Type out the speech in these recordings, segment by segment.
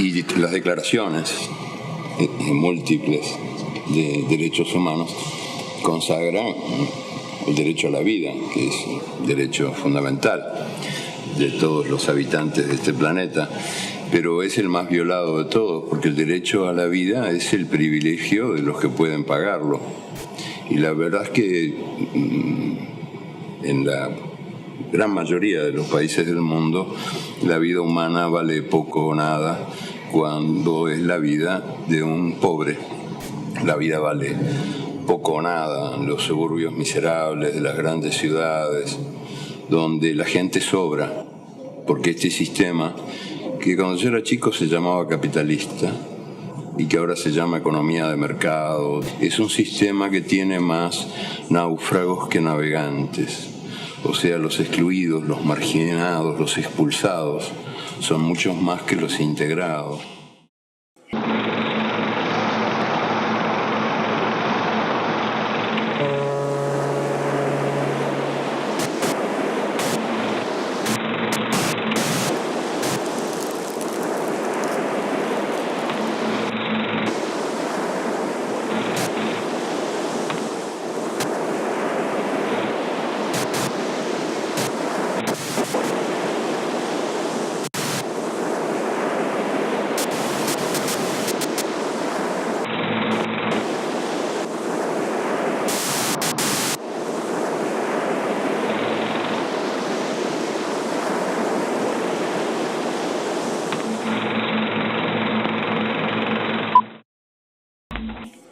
Y las declaraciones múltiples de derechos humanos consagran el derecho a la vida, que es un derecho fundamental de todos los habitantes de este planeta, pero es el más violado de todos, porque el derecho a la vida es el privilegio de los que pueden pagarlo. Y la verdad es que en la gran mayoría de los países del mundo la vida humana vale poco o nada cuando es la vida de un pobre. La vida vale poco o nada en los suburbios miserables de las grandes ciudades, donde la gente sobra, porque este sistema, que cuando yo era chico se llamaba capitalista y que ahora se llama economía de mercado, es un sistema que tiene más náufragos que navegantes. O sea, los excluidos, los marginados, los expulsados son muchos más que los integrados.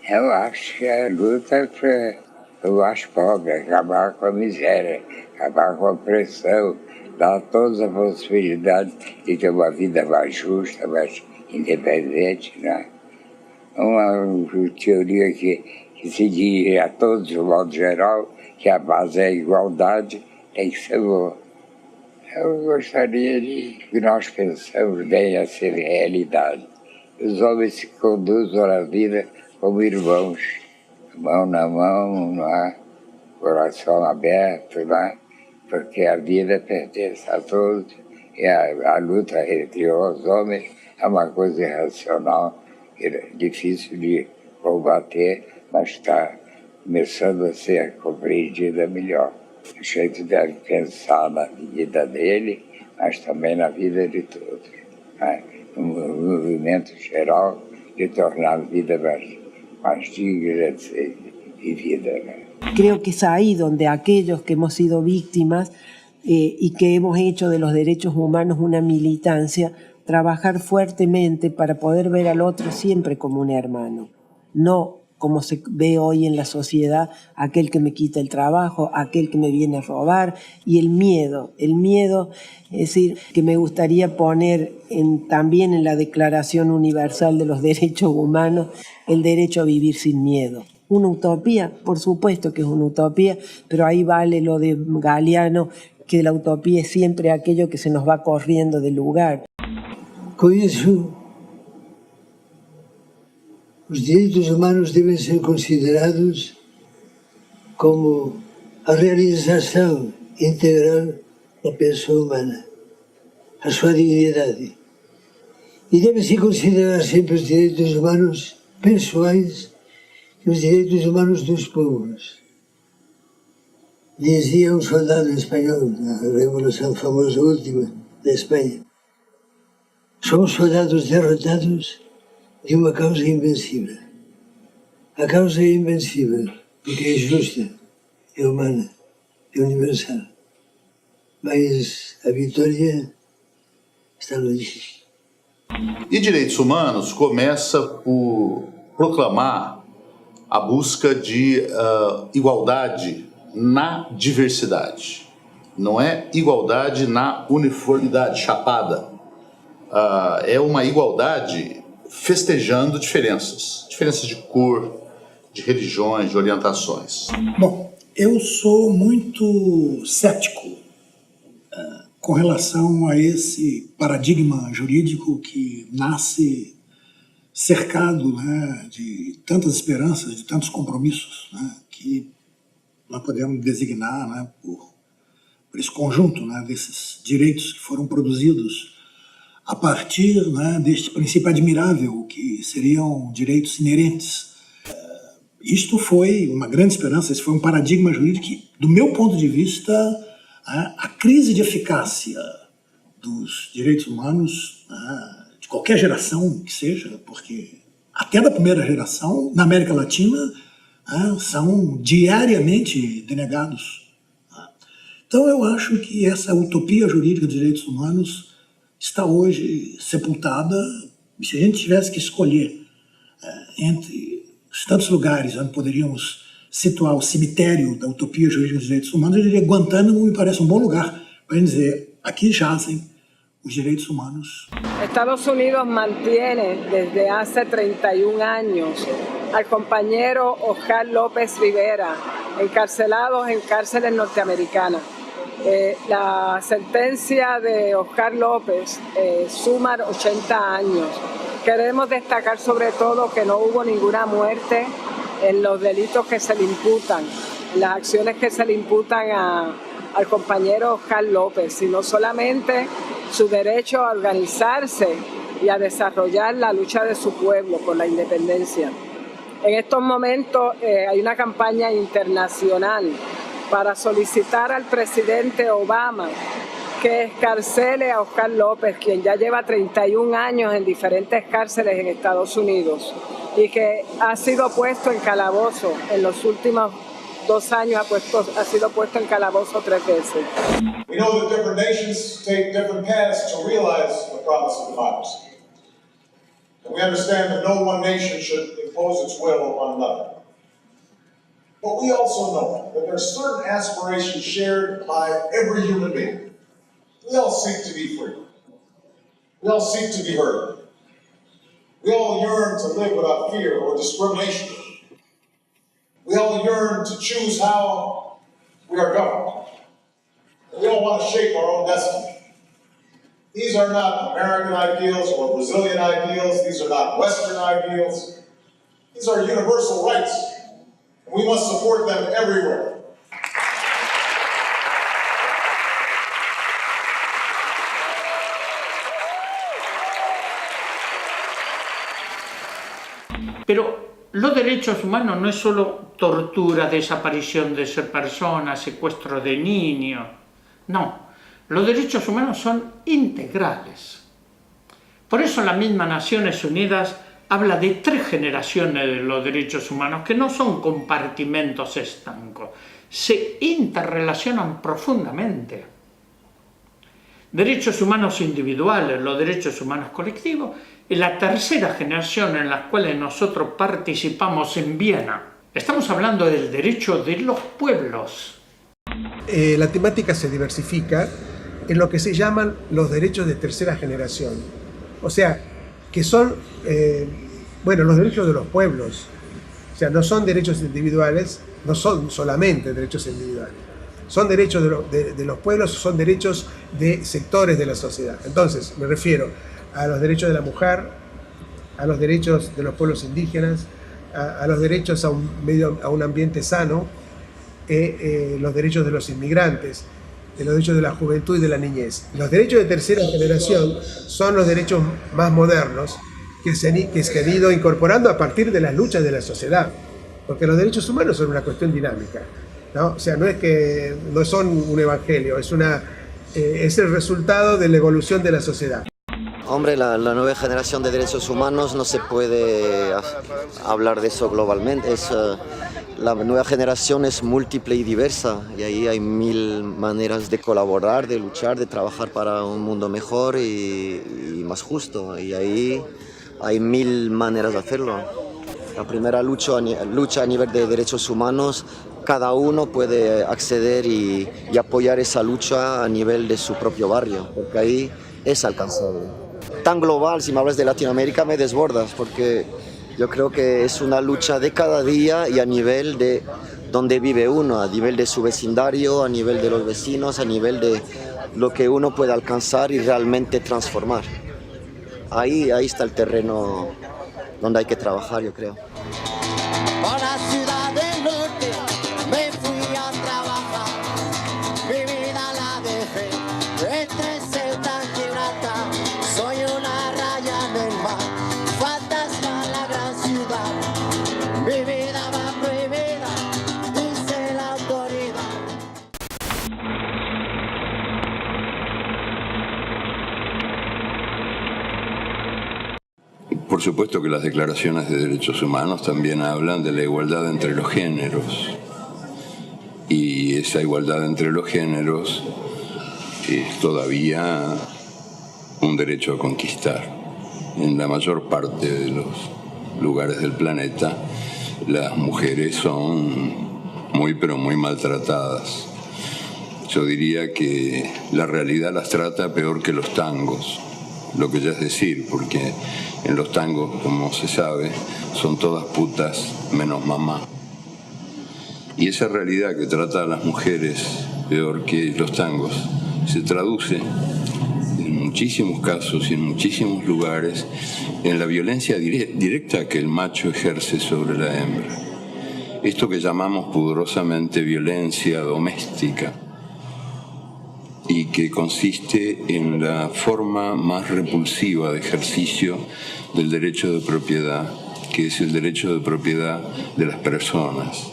Eu acho que a luta para os pobres, acabar com a miséria, acabar com a opressão, dar todas as possibilidades de ter uma vida mais justa, mais independente, né? Uma teoria que se diz a todos, de modo geral, que a base é a igualdade, tem que ser boa. Eu gostaria de que nós pensamos bem a ser realidade. Os homens se conduzam na vida como irmãos, mão na mão, não é? Coração aberto, não é? Porque a vida pertence a todos e a luta entre os homens é uma coisa irracional, difícil de combater, mas está começando a ser compreendida melhor. A gente deve pensar na vida dele, mas também na vida de todos, não é? No movimento geral de tornar a vida más digna de ser vivida. Creo que es ahí donde aquellos que hemos sido víctimas y que hemos hecho de los derechos humanos una militancia, trabajar fuertemente para poder ver al otro siempre como un hermano, no como se ve hoy en la sociedad, aquel que me quita el trabajo, aquel que me viene a robar, y el miedo, es decir, que me gustaría poner también en la Declaración Universal de los Derechos Humanos el derecho a vivir sin miedo. Una utopía, por supuesto que es una utopía, pero ahí vale lo de Galeano, que la utopía es siempre aquello que se nos va corriendo del lugar. Com isso, os direitos humanos devem ser considerados como a realização integral da pessoa humana, a sua dignidade. E deve-se considerar sempre os direitos humanos pessoais e os direitos humanos dos povos. Dizia um soldado espanhol na Revolução famosa última da Espanha: somos soldados derrotados de uma causa invencível. A causa é invencível porque é justa, é humana, é universal. Mas a vitória está longe. E direitos humanos começa por proclamar a busca de igualdade na diversidade. Não é igualdade na uniformidade chapada. É uma igualdade festejando diferenças de cor, de religiões, de orientações. Bom, eu sou muito cético com relação a esse paradigma jurídico que nasce cercado, né, de tantas esperanças, de tantos compromissos, né, que nós podemos designar, né, por esse conjunto, né, desses direitos que foram produzidos a partir, né, deste princípio admirável que seriam direitos inerentes. Isto foi uma grande esperança, esse foi um paradigma jurídico que, do meu ponto de vista, a crise de eficácia dos direitos humanos, de qualquer geração que seja, porque até da primeira geração, na América Latina, são diariamente denegados. Então eu acho que essa utopia jurídica dos direitos humanos está hoje sepultada, e se a gente tivesse que escolher entre os tantos lugares onde poderíamos situar o cemitério da utopia jurídica dos direitos humanos, eu diria que Guantánamo me parece um bom lugar para dizer, aqui jazem os direitos humanos. Estados Unidos mantiene desde hace 31 años al compañero Oscar López Rivera encarcelado en cárceles norteamericanas. La sentencia de Oscar López suma 80 años. Queremos destacar sobre todo que no hubo ninguna muerte en los delitos que se le imputan, las acciones que se le imputan al compañero Oscar López, sino solamente su derecho a organizarse y a desarrollar la lucha de su pueblo por la independencia. En estos momentos hay una campaña internacional para solicitar al presidente Obama que escarcele a Oscar López, quien ya lleva 31 años en diferentes cárceles en Estados Unidos y que ha sido puesto en calabozo en los últimos 2 años, ha sido puesto en calabozo 3 veces. We know that different nations take different paths to realize the promise of democracy. And we understand that no one nation should impose its will upon another. But we also know that there are certain aspirations shared by every human being. We all seek to be free. We all seek to be heard. We all yearn to live without fear or discrimination. We all yearn to choose how we are governed. And we all want to shape our own destiny. These are not American ideals or Brazilian ideals. These are not Western ideals. These are universal rights, and we must support them everywhere. Pero los derechos humanos no es solo tortura, desaparición de personas, secuestro de niños. No, los derechos humanos son integrales. Por eso la misma Naciones Unidas habla de 3 generaciones de los derechos humanos, que no son compartimentos estancos, se interrelacionan profundamente. Derechos humanos individuales, los derechos humanos colectivos, y la tercera generación en la cual nosotros participamos en Viena. Estamos hablando del derecho de los pueblos. La temática se diversifica en lo que se llaman los derechos de tercera generación. O sea, que son, los derechos de los pueblos. O sea, no son derechos individuales, no son solamente derechos individuales. Son derechos de los pueblos, son derechos de sectores de la sociedad. Entonces, me refiero a los derechos de la mujer, a los derechos de los pueblos indígenas, a los derechos a un ambiente sano, los derechos de los inmigrantes, los derechos de la juventud y de la niñez. Los derechos de tercera generación son los derechos más modernos que se han ido incorporando a partir de las luchas de la sociedad, porque los derechos humanos son una cuestión dinámica, ¿no? O sea, no son un evangelio, es el resultado de la evolución de la sociedad. Hombre, la nueva generación de derechos humanos no se puede hablar de eso globalmente. La nueva generación es múltiple y diversa, y ahí hay 1000 maneras de colaborar, de luchar, de trabajar para un mundo mejor y más justo. Y ahí hay 1000 maneras de hacerlo. La primera lucha a nivel de derechos humanos, cada uno puede acceder y apoyar esa lucha a nivel de su propio barrio, porque ahí es alcanzable. Tan global, si me hablas de Latinoamérica me desbordas, porque yo creo que es una lucha de cada día y a nivel de donde vive uno, a nivel de su vecindario, a nivel de los vecinos, a nivel de lo que uno puede alcanzar y realmente transformar. Ahí está el terreno donde hay que trabajar, yo creo. Por la ciudad del norte me fui a trabajar, mi vida la dejé entre Ceuta y Gibraltar. Soy Por supuesto que las declaraciones de derechos humanos también hablan de la igualdad entre los géneros. Y esa igualdad entre los géneros es todavía un derecho a conquistar. En la mayor parte de los lugares del planeta, las mujeres son muy pero muy maltratadas. Yo diría que la realidad las trata peor que los tangos, lo que ya es decir, porque en los tangos, como se sabe, son todas putas menos mamá. Y esa realidad que trata a las mujeres peor que los tangos se traduce en muchísimos casos y en muchísimos lugares en la violencia directa que el macho ejerce sobre la hembra. Esto que llamamos pudorosamente violencia doméstica y que consiste en la forma más repulsiva de ejercicio del derecho de propiedad, que es el derecho de propiedad de las personas.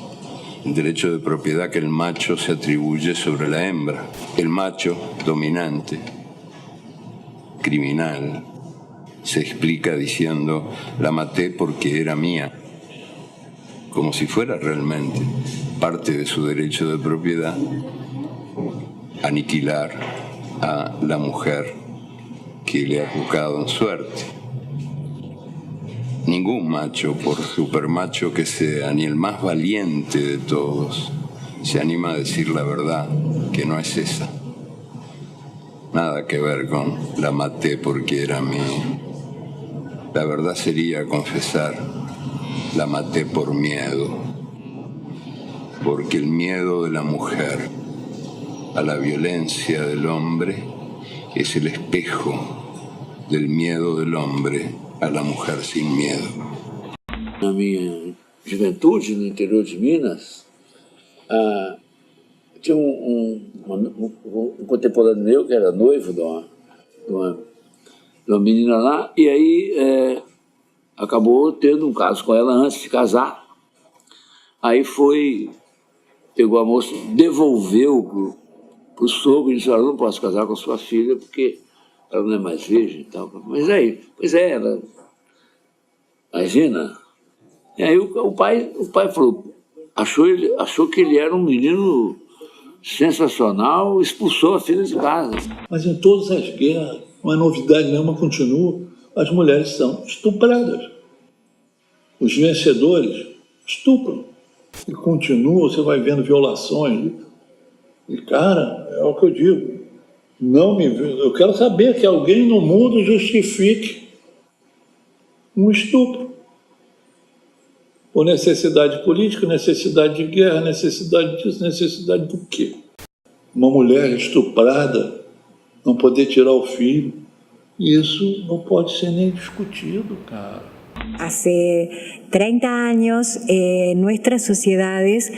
El derecho de propiedad que el macho se atribuye sobre la hembra. El macho dominante, criminal, se explica diciendo: la maté porque era mía, como si fuera realmente parte de su derecho de propiedad aniquilar a la mujer que le ha juzgado en suerte. Ningún macho, por supermacho que sea, ni el más valiente de todos, se anima a decir la verdad, que no es esa. Nada que ver con la maté porque era mía. La verdad sería confesar: la maté por miedo, porque el miedo de la mujer a la violencia del hombre es el espejo del miedo del hombre a la mujer sin miedo. Na minha juventude, no interior de Minas, tinha um contemporâneo meu que era noivo de uma menina lá, e aí acabou tendo um caso com ela antes de casar. Aí pegou a moça, devolveu para o sogro e disse: eu não posso casar com sua filha porque ela não é mais virgem e tal. Mas aí, ela, imagina. E aí o pai falou, achou que ele era um menino sensacional, expulsou a filha de casa. Mas em todas as guerras, não é novidade nenhuma, continua, as mulheres são estupradas. Os vencedores estupram. E continua, você vai vendo violações. E, cara, é o que eu digo. Eu quero saber que alguém no mundo justifique um estupro. Por necessidade política, necessidade de guerra, necessidade disso, necessidade do quê? Uma mulher estuprada não poder tirar o filho, isso não pode ser nem discutido, cara. Hace 30 años nuestras sociedades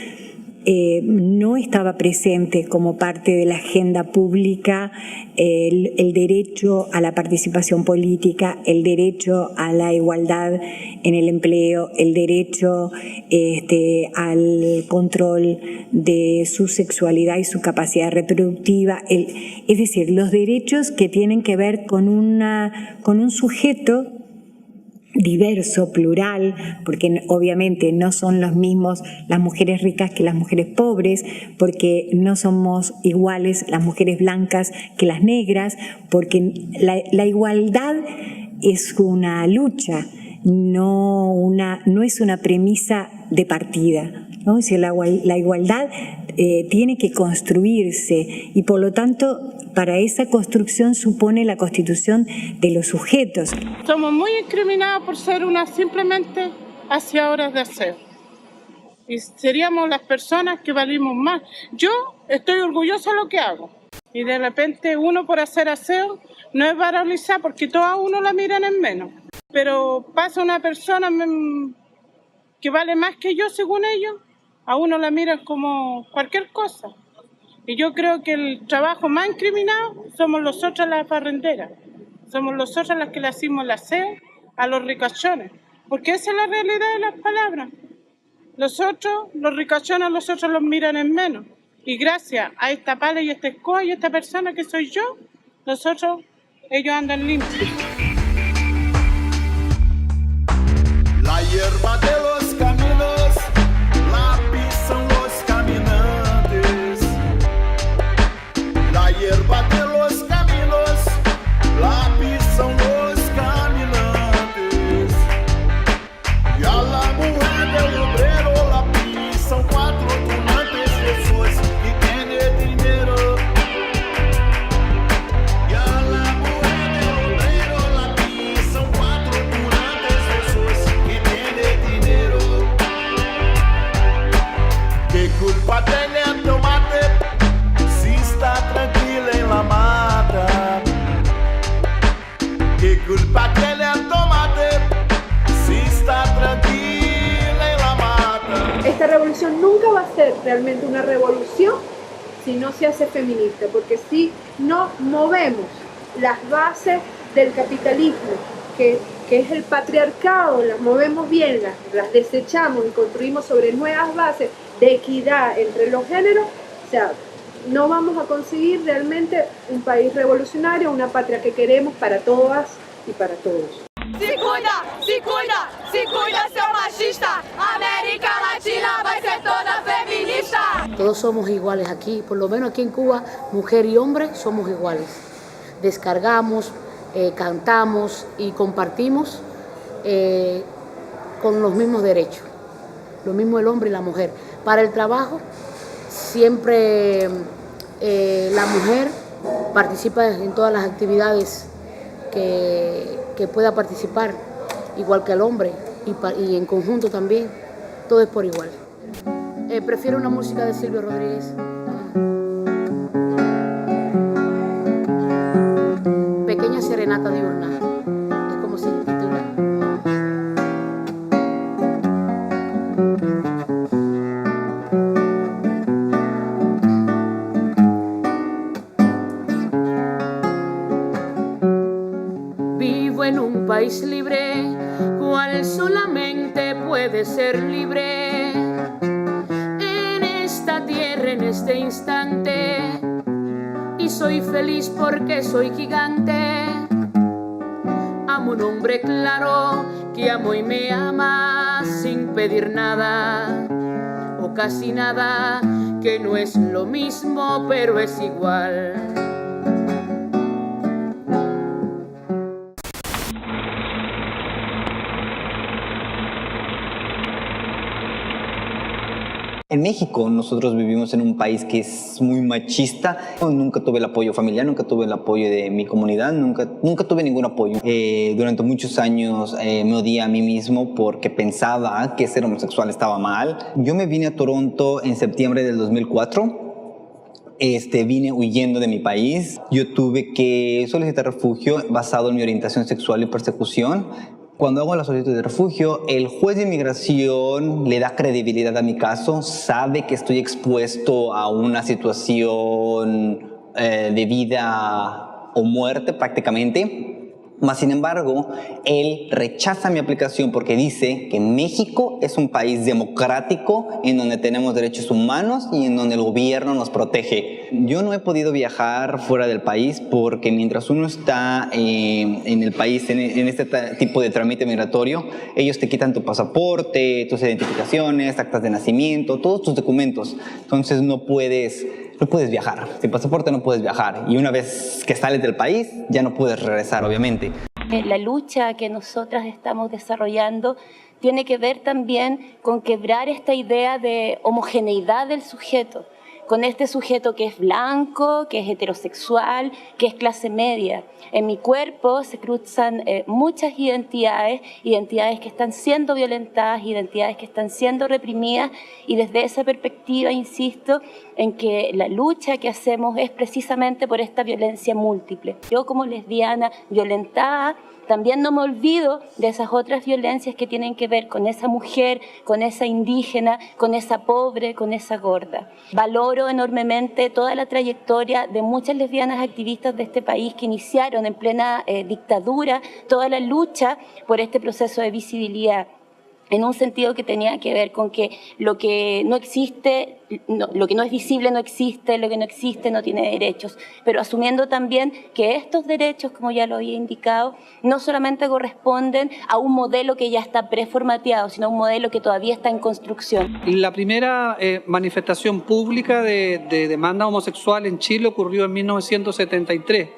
no estaba presente como parte de la agenda pública el derecho a la participación política, el derecho a la igualdad en el empleo, el derecho al control de su sexualidad y su capacidad reproductiva, es decir, los derechos que tienen que ver con un sujeto diverso, plural, porque obviamente no son los mismos las mujeres ricas que las mujeres pobres, porque no somos iguales las mujeres blancas que las negras, porque la igualdad es una lucha, no es una premisa de partida, ¿no? Es decir, la igualdad tiene que construirse y por lo tanto para esa construcción supone la constitución de los sujetos. Somos muy incriminados por ser simplemente hacedores de aseo. Y seríamos las personas que valimos más. Yo estoy orgullosa de lo que hago. Y de repente uno por hacer aseo no es valorizar porque todos a uno la miran en menos. Pero pasa una persona que vale más que yo según ellos, a uno la miran como cualquier cosa. Y yo creo que el trabajo más incriminado somos nosotras las parrenderas. Somos nosotras las que le hacemos el aseo a los ricachones. Porque esa es la realidad de las palabras. Los ricachones, nosotros los miran en menos. Y gracias a esta pala y esta escoba y esta persona que soy yo, ellos andan limpios. revolución nunca va a ser realmente una revolución si no se hace feminista, porque si no movemos las bases del capitalismo, que es el patriarcado, las movemos bien, las desechamos y construimos sobre nuevas bases de equidad entre los géneros, o sea, no vamos a conseguir realmente un país revolucionario, una patria que queremos para todas y para todos. Se cuida, seu machista. América Latina vai ser toda feminista. Todos somos iguales aquí, por lo menos aquí en Cuba, mujer y hombre somos iguales. Descargamos, cantamos y compartimos con los mismos derechos, lo mismo el hombre y la mujer. Para el trabajo, siempre la mujer participa en todas las actividades que pueda participar, igual que el hombre, y en conjunto también, todo es por igual. Prefiero una música de Silvio Rodríguez. Pequeña serenata diurna, es como se titula. Vivo en un país libre, cual solamente puede ser libre. En esta tierra, en este instante, y soy feliz porque soy gigante. Amo un hombre claro que amo y me ama sin pedir nada o casi nada, que no es lo mismo pero es igual. En México nosotros vivimos en un país que es muy machista. Nunca tuve el apoyo familiar, nunca tuve el apoyo de mi comunidad, nunca tuve ningún apoyo. Durante muchos años me odié a mí mismo porque pensaba que ser homosexual estaba mal. Yo me vine a Toronto en septiembre del 2004. Vine huyendo de mi país. Yo tuve que solicitar refugio basado en mi orientación sexual y persecución. Cuando hago la solicitud de refugio, el juez de inmigración le da credibilidad a mi caso, sabe que estoy expuesto a una situación de vida o muerte prácticamente. Mas, sin embargo, él rechaza mi aplicación porque dice que México es un país democrático en donde tenemos derechos humanos y en donde el gobierno nos protege. Yo no he podido viajar fuera del país porque mientras uno está en el país, en este tipo de trámite migratorio, ellos te quitan tu pasaporte, tus identificaciones, actas de nacimiento, todos tus documentos. Entonces no puedes viajar. Sin pasaporte no puedes viajar. Y una vez que sales del país, ya no puedes regresar, obviamente. La lucha que nosotras estamos desarrollando tiene que ver también con quebrar esta idea de homogeneidad del sujeto, con este sujeto que es blanco, que es heterosexual, que es clase media. En mi cuerpo se cruzan muchas identidades que están siendo violentadas, identidades que están siendo reprimidas, y desde esa perspectiva insisto en que la lucha que hacemos es precisamente por esta violencia múltiple. Yo como lesbiana violentada también no me olvido de esas otras violencias que tienen que ver con esa mujer, con esa indígena, con esa pobre, con esa gorda. Valoro enormemente toda la trayectoria de muchas lesbianas activistas de este país que iniciaron en plena dictadura toda la lucha por este proceso de visibilidad, en un sentido que tenía que ver con que lo que no existe, lo que no es visible no existe, lo que no existe no tiene derechos, pero asumiendo también que estos derechos, como ya lo había indicado, no solamente corresponden a un modelo que ya está preformateado, sino a un modelo que todavía está en construcción. La primera manifestación pública de demanda homosexual en Chile ocurrió en 1973,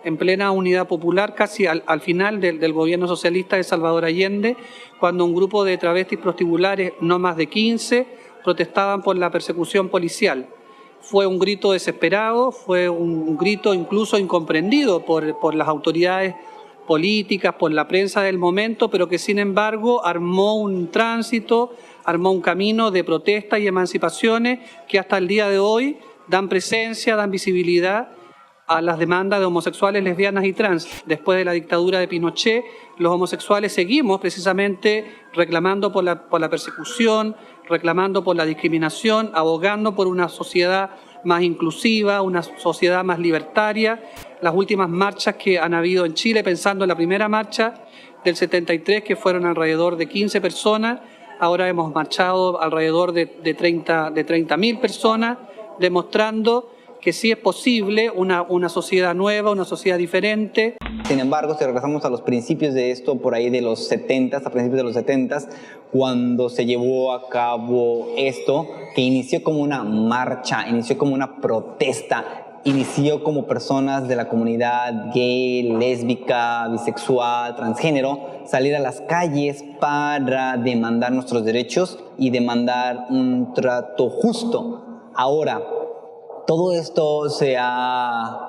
en plena unidad popular, casi al final del gobierno socialista de Salvador Allende, cuando un grupo de travestis prostibulares, no más de 15, protestaban por la persecución policial. Fue un grito desesperado, fue un grito incluso incomprendido por las autoridades políticas, por la prensa del momento, pero que sin embargo armó un tránsito, armó un camino de protesta y emancipaciones que hasta el día de hoy dan presencia, dan visibilidad a las demandas de homosexuales, lesbianas y trans. Después de la dictadura de Pinochet, los homosexuales seguimos precisamente reclamando por la persecución, reclamando por la discriminación, abogando por una sociedad más inclusiva, una sociedad más libertaria. Las últimas marchas que han habido en Chile, pensando en la primera marcha del 73, que fueron alrededor de 15 personas, ahora hemos marchado alrededor de 30.000 personas, demostrando que sí es posible una sociedad nueva, una sociedad diferente. Sin embargo, si regresamos a los principios de esto, por ahí de los 70s, a principios de los 70s, cuando se llevó a cabo esto, que inició como una marcha, inició como una protesta, inició como personas de la comunidad gay, lésbica, bisexual, transgénero, salir a las calles para demandar nuestros derechos y demandar un trato justo. Ahora, todo esto se ha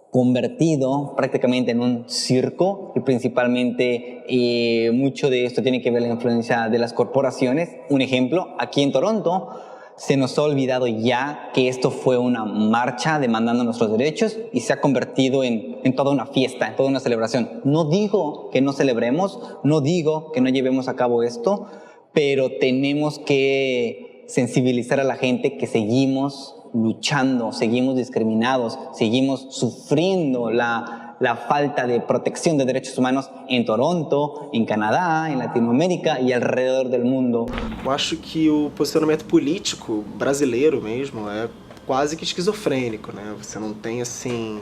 convertido prácticamente en un circo y principalmente mucho de esto tiene que ver la influencia de las corporaciones. Un ejemplo, aquí en Toronto se nos ha olvidado ya que esto fue una marcha demandando nuestros derechos y se ha convertido en toda una fiesta, en toda una celebración. No digo que no celebremos, no digo que no llevemos a cabo esto, pero tenemos que sensibilizar a la gente que seguimos luchando, seguimos discriminados, seguimos sufriendo la falta de protección de derechos humanos em Toronto, em Canadá, em Latinoamérica e alrededor do mundo. Eu acho que o posicionamento político brasileiro mesmo é quase que esquizofrênico, né? Você não tem, assim,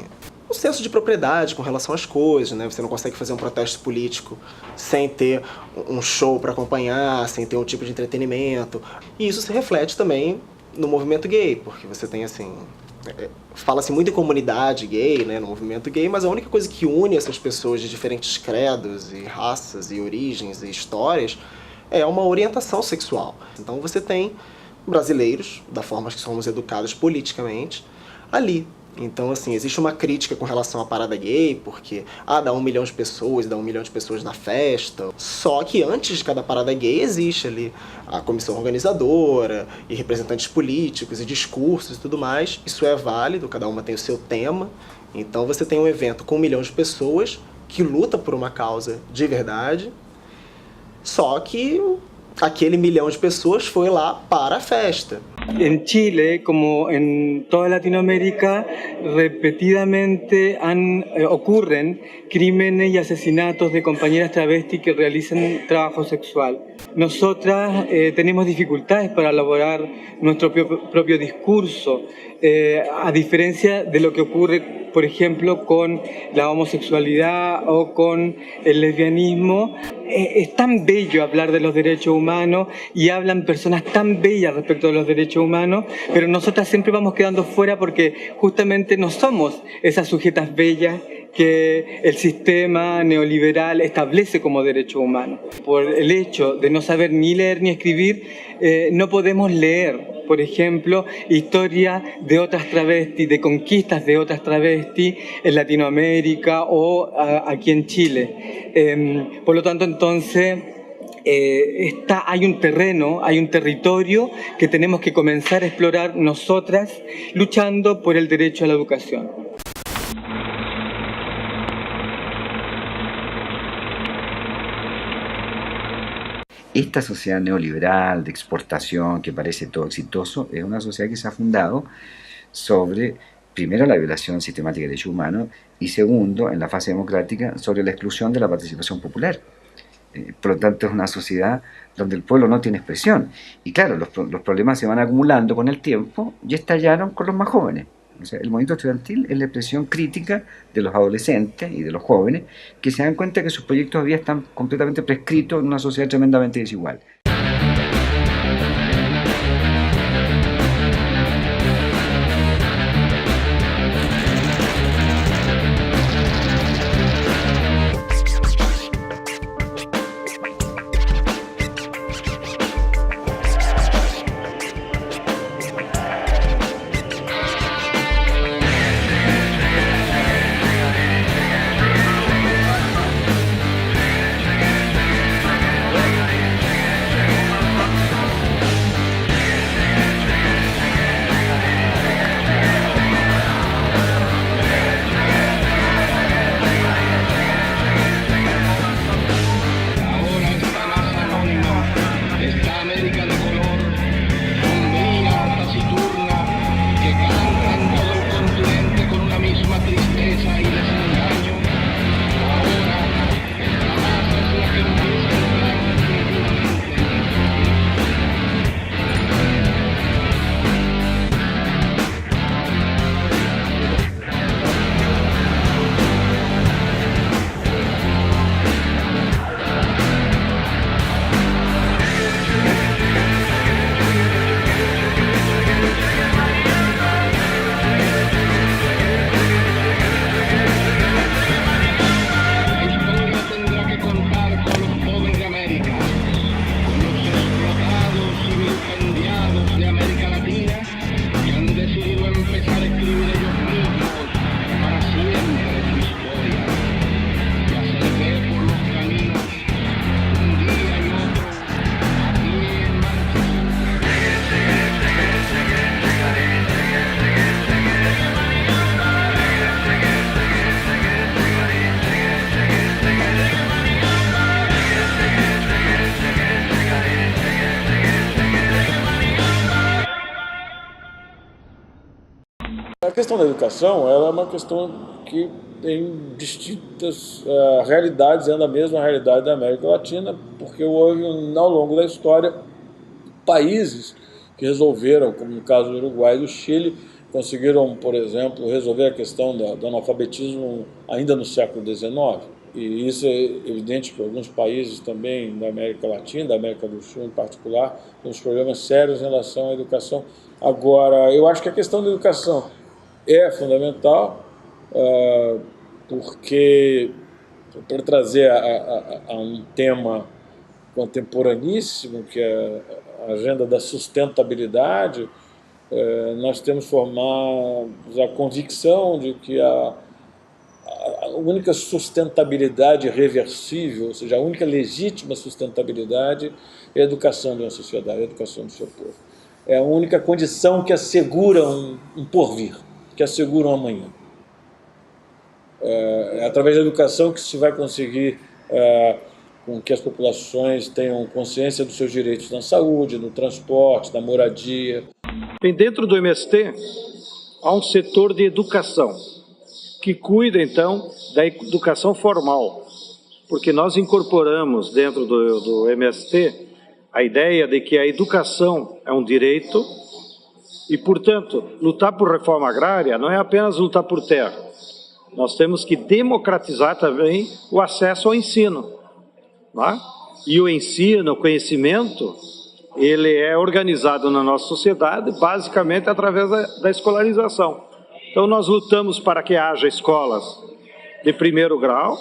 um senso de propriedade com relação às coisas, né? Você não consegue fazer um protesto político sem ter um show para acompanhar, sem ter um tipo de entretenimento. E isso se reflete também no movimento gay, porque você tem, assim, fala-se muito em comunidade gay, né, no movimento gay, mas a única coisa que une essas pessoas de diferentes credos e raças e origens e histórias é uma orientação sexual. Então você tem brasileiros, da forma que somos educados politicamente, ali. Então, assim, existe uma crítica com relação à parada gay, porque, dá 1 milhão de pessoas, dá 1 milhão de pessoas na festa. Só que antes de cada parada gay existe ali a comissão organizadora e representantes políticos e discursos e tudo mais. Isso é válido, cada uma tem o seu tema. Então você tem um evento com 1 milhão de pessoas que luta por uma causa de verdade, só que aquele 1 milhão de pessoas foi lá para a festa. En Chile, como en toda Latinoamérica, repetidamente ocurren crímenes y asesinatos de compañeras travestis que realizan trabajo sexual. Nosotras tenemos dificultades para elaborar nuestro propio discurso, a diferencia de lo que ocurre, por ejemplo, con la homosexualidad o con el lesbianismo. Es tan bello hablar de los derechos humanos y hablan personas tan bellas respecto de los derechos humanos, pero nosotras siempre vamos quedando fuera porque justamente no somos esas sujetas bellas que el sistema neoliberal establece como derecho humano. Por el hecho de no saber ni leer ni escribir, no podemos leer, por ejemplo, historia de otras travestis, de conquistas de otras travestis en Latinoamérica o aquí en Chile. Por lo tanto, entonces, hay un terreno, hay un territorio que tenemos que comenzar a explorar nosotras luchando por el derecho a la educación. Esta sociedad neoliberal de exportación que parece todo exitoso es una sociedad que se ha fundado sobre, primero, la violación sistemática de derechos humanos y segundo, en la fase democrática, sobre la exclusión de la participación popular. Por lo tanto, es una sociedad donde el pueblo no tiene expresión. Y claro, los problemas se van acumulando con el tiempo y estallaron con los más jóvenes. O sea, el movimiento estudiantil es la expresión crítica de los adolescentes y de los jóvenes que se dan cuenta que sus proyectos de vida están completamente prescritos en una sociedad tremendamente desigual. questão da educação ela é uma questão que tem distintas realidades dentro da mesma realidade da América Latina, porque houve, ao longo da história, países que resolveram, como no caso do Uruguai e do Chile, conseguiram, por exemplo, resolver a questão do analfabetismo ainda no século XIX. E isso é evidente que alguns países também da América Latina, da América do Sul em particular, têm uns problemas sérios em relação à educação. Agora, eu acho que a questão da educação é fundamental, porque, para trazer a um tema contemporaníssimo, que é a agenda da sustentabilidade, nós temos formado a convicção de que a única sustentabilidade reversível, ou seja, a única legítima sustentabilidade é a educação de uma sociedade, a educação do seu povo. É a única condição que assegura um porvir, que assegura um amanhã. É através da educação que se vai conseguir com que as populações tenham consciência dos seus direitos na saúde, no transporte, na moradia. Dentro do MST, há um setor de educação, que cuida, então, da educação formal, porque nós incorporamos dentro do MST a ideia de que a educação é um direito e, portanto, lutar por reforma agrária não é apenas lutar por terra. Nós temos que democratizar também o acesso ao ensino. Né? E o ensino, o conhecimento, ele é organizado na nossa sociedade basicamente através da escolarização. Então nós lutamos para que haja escolas de primeiro grau,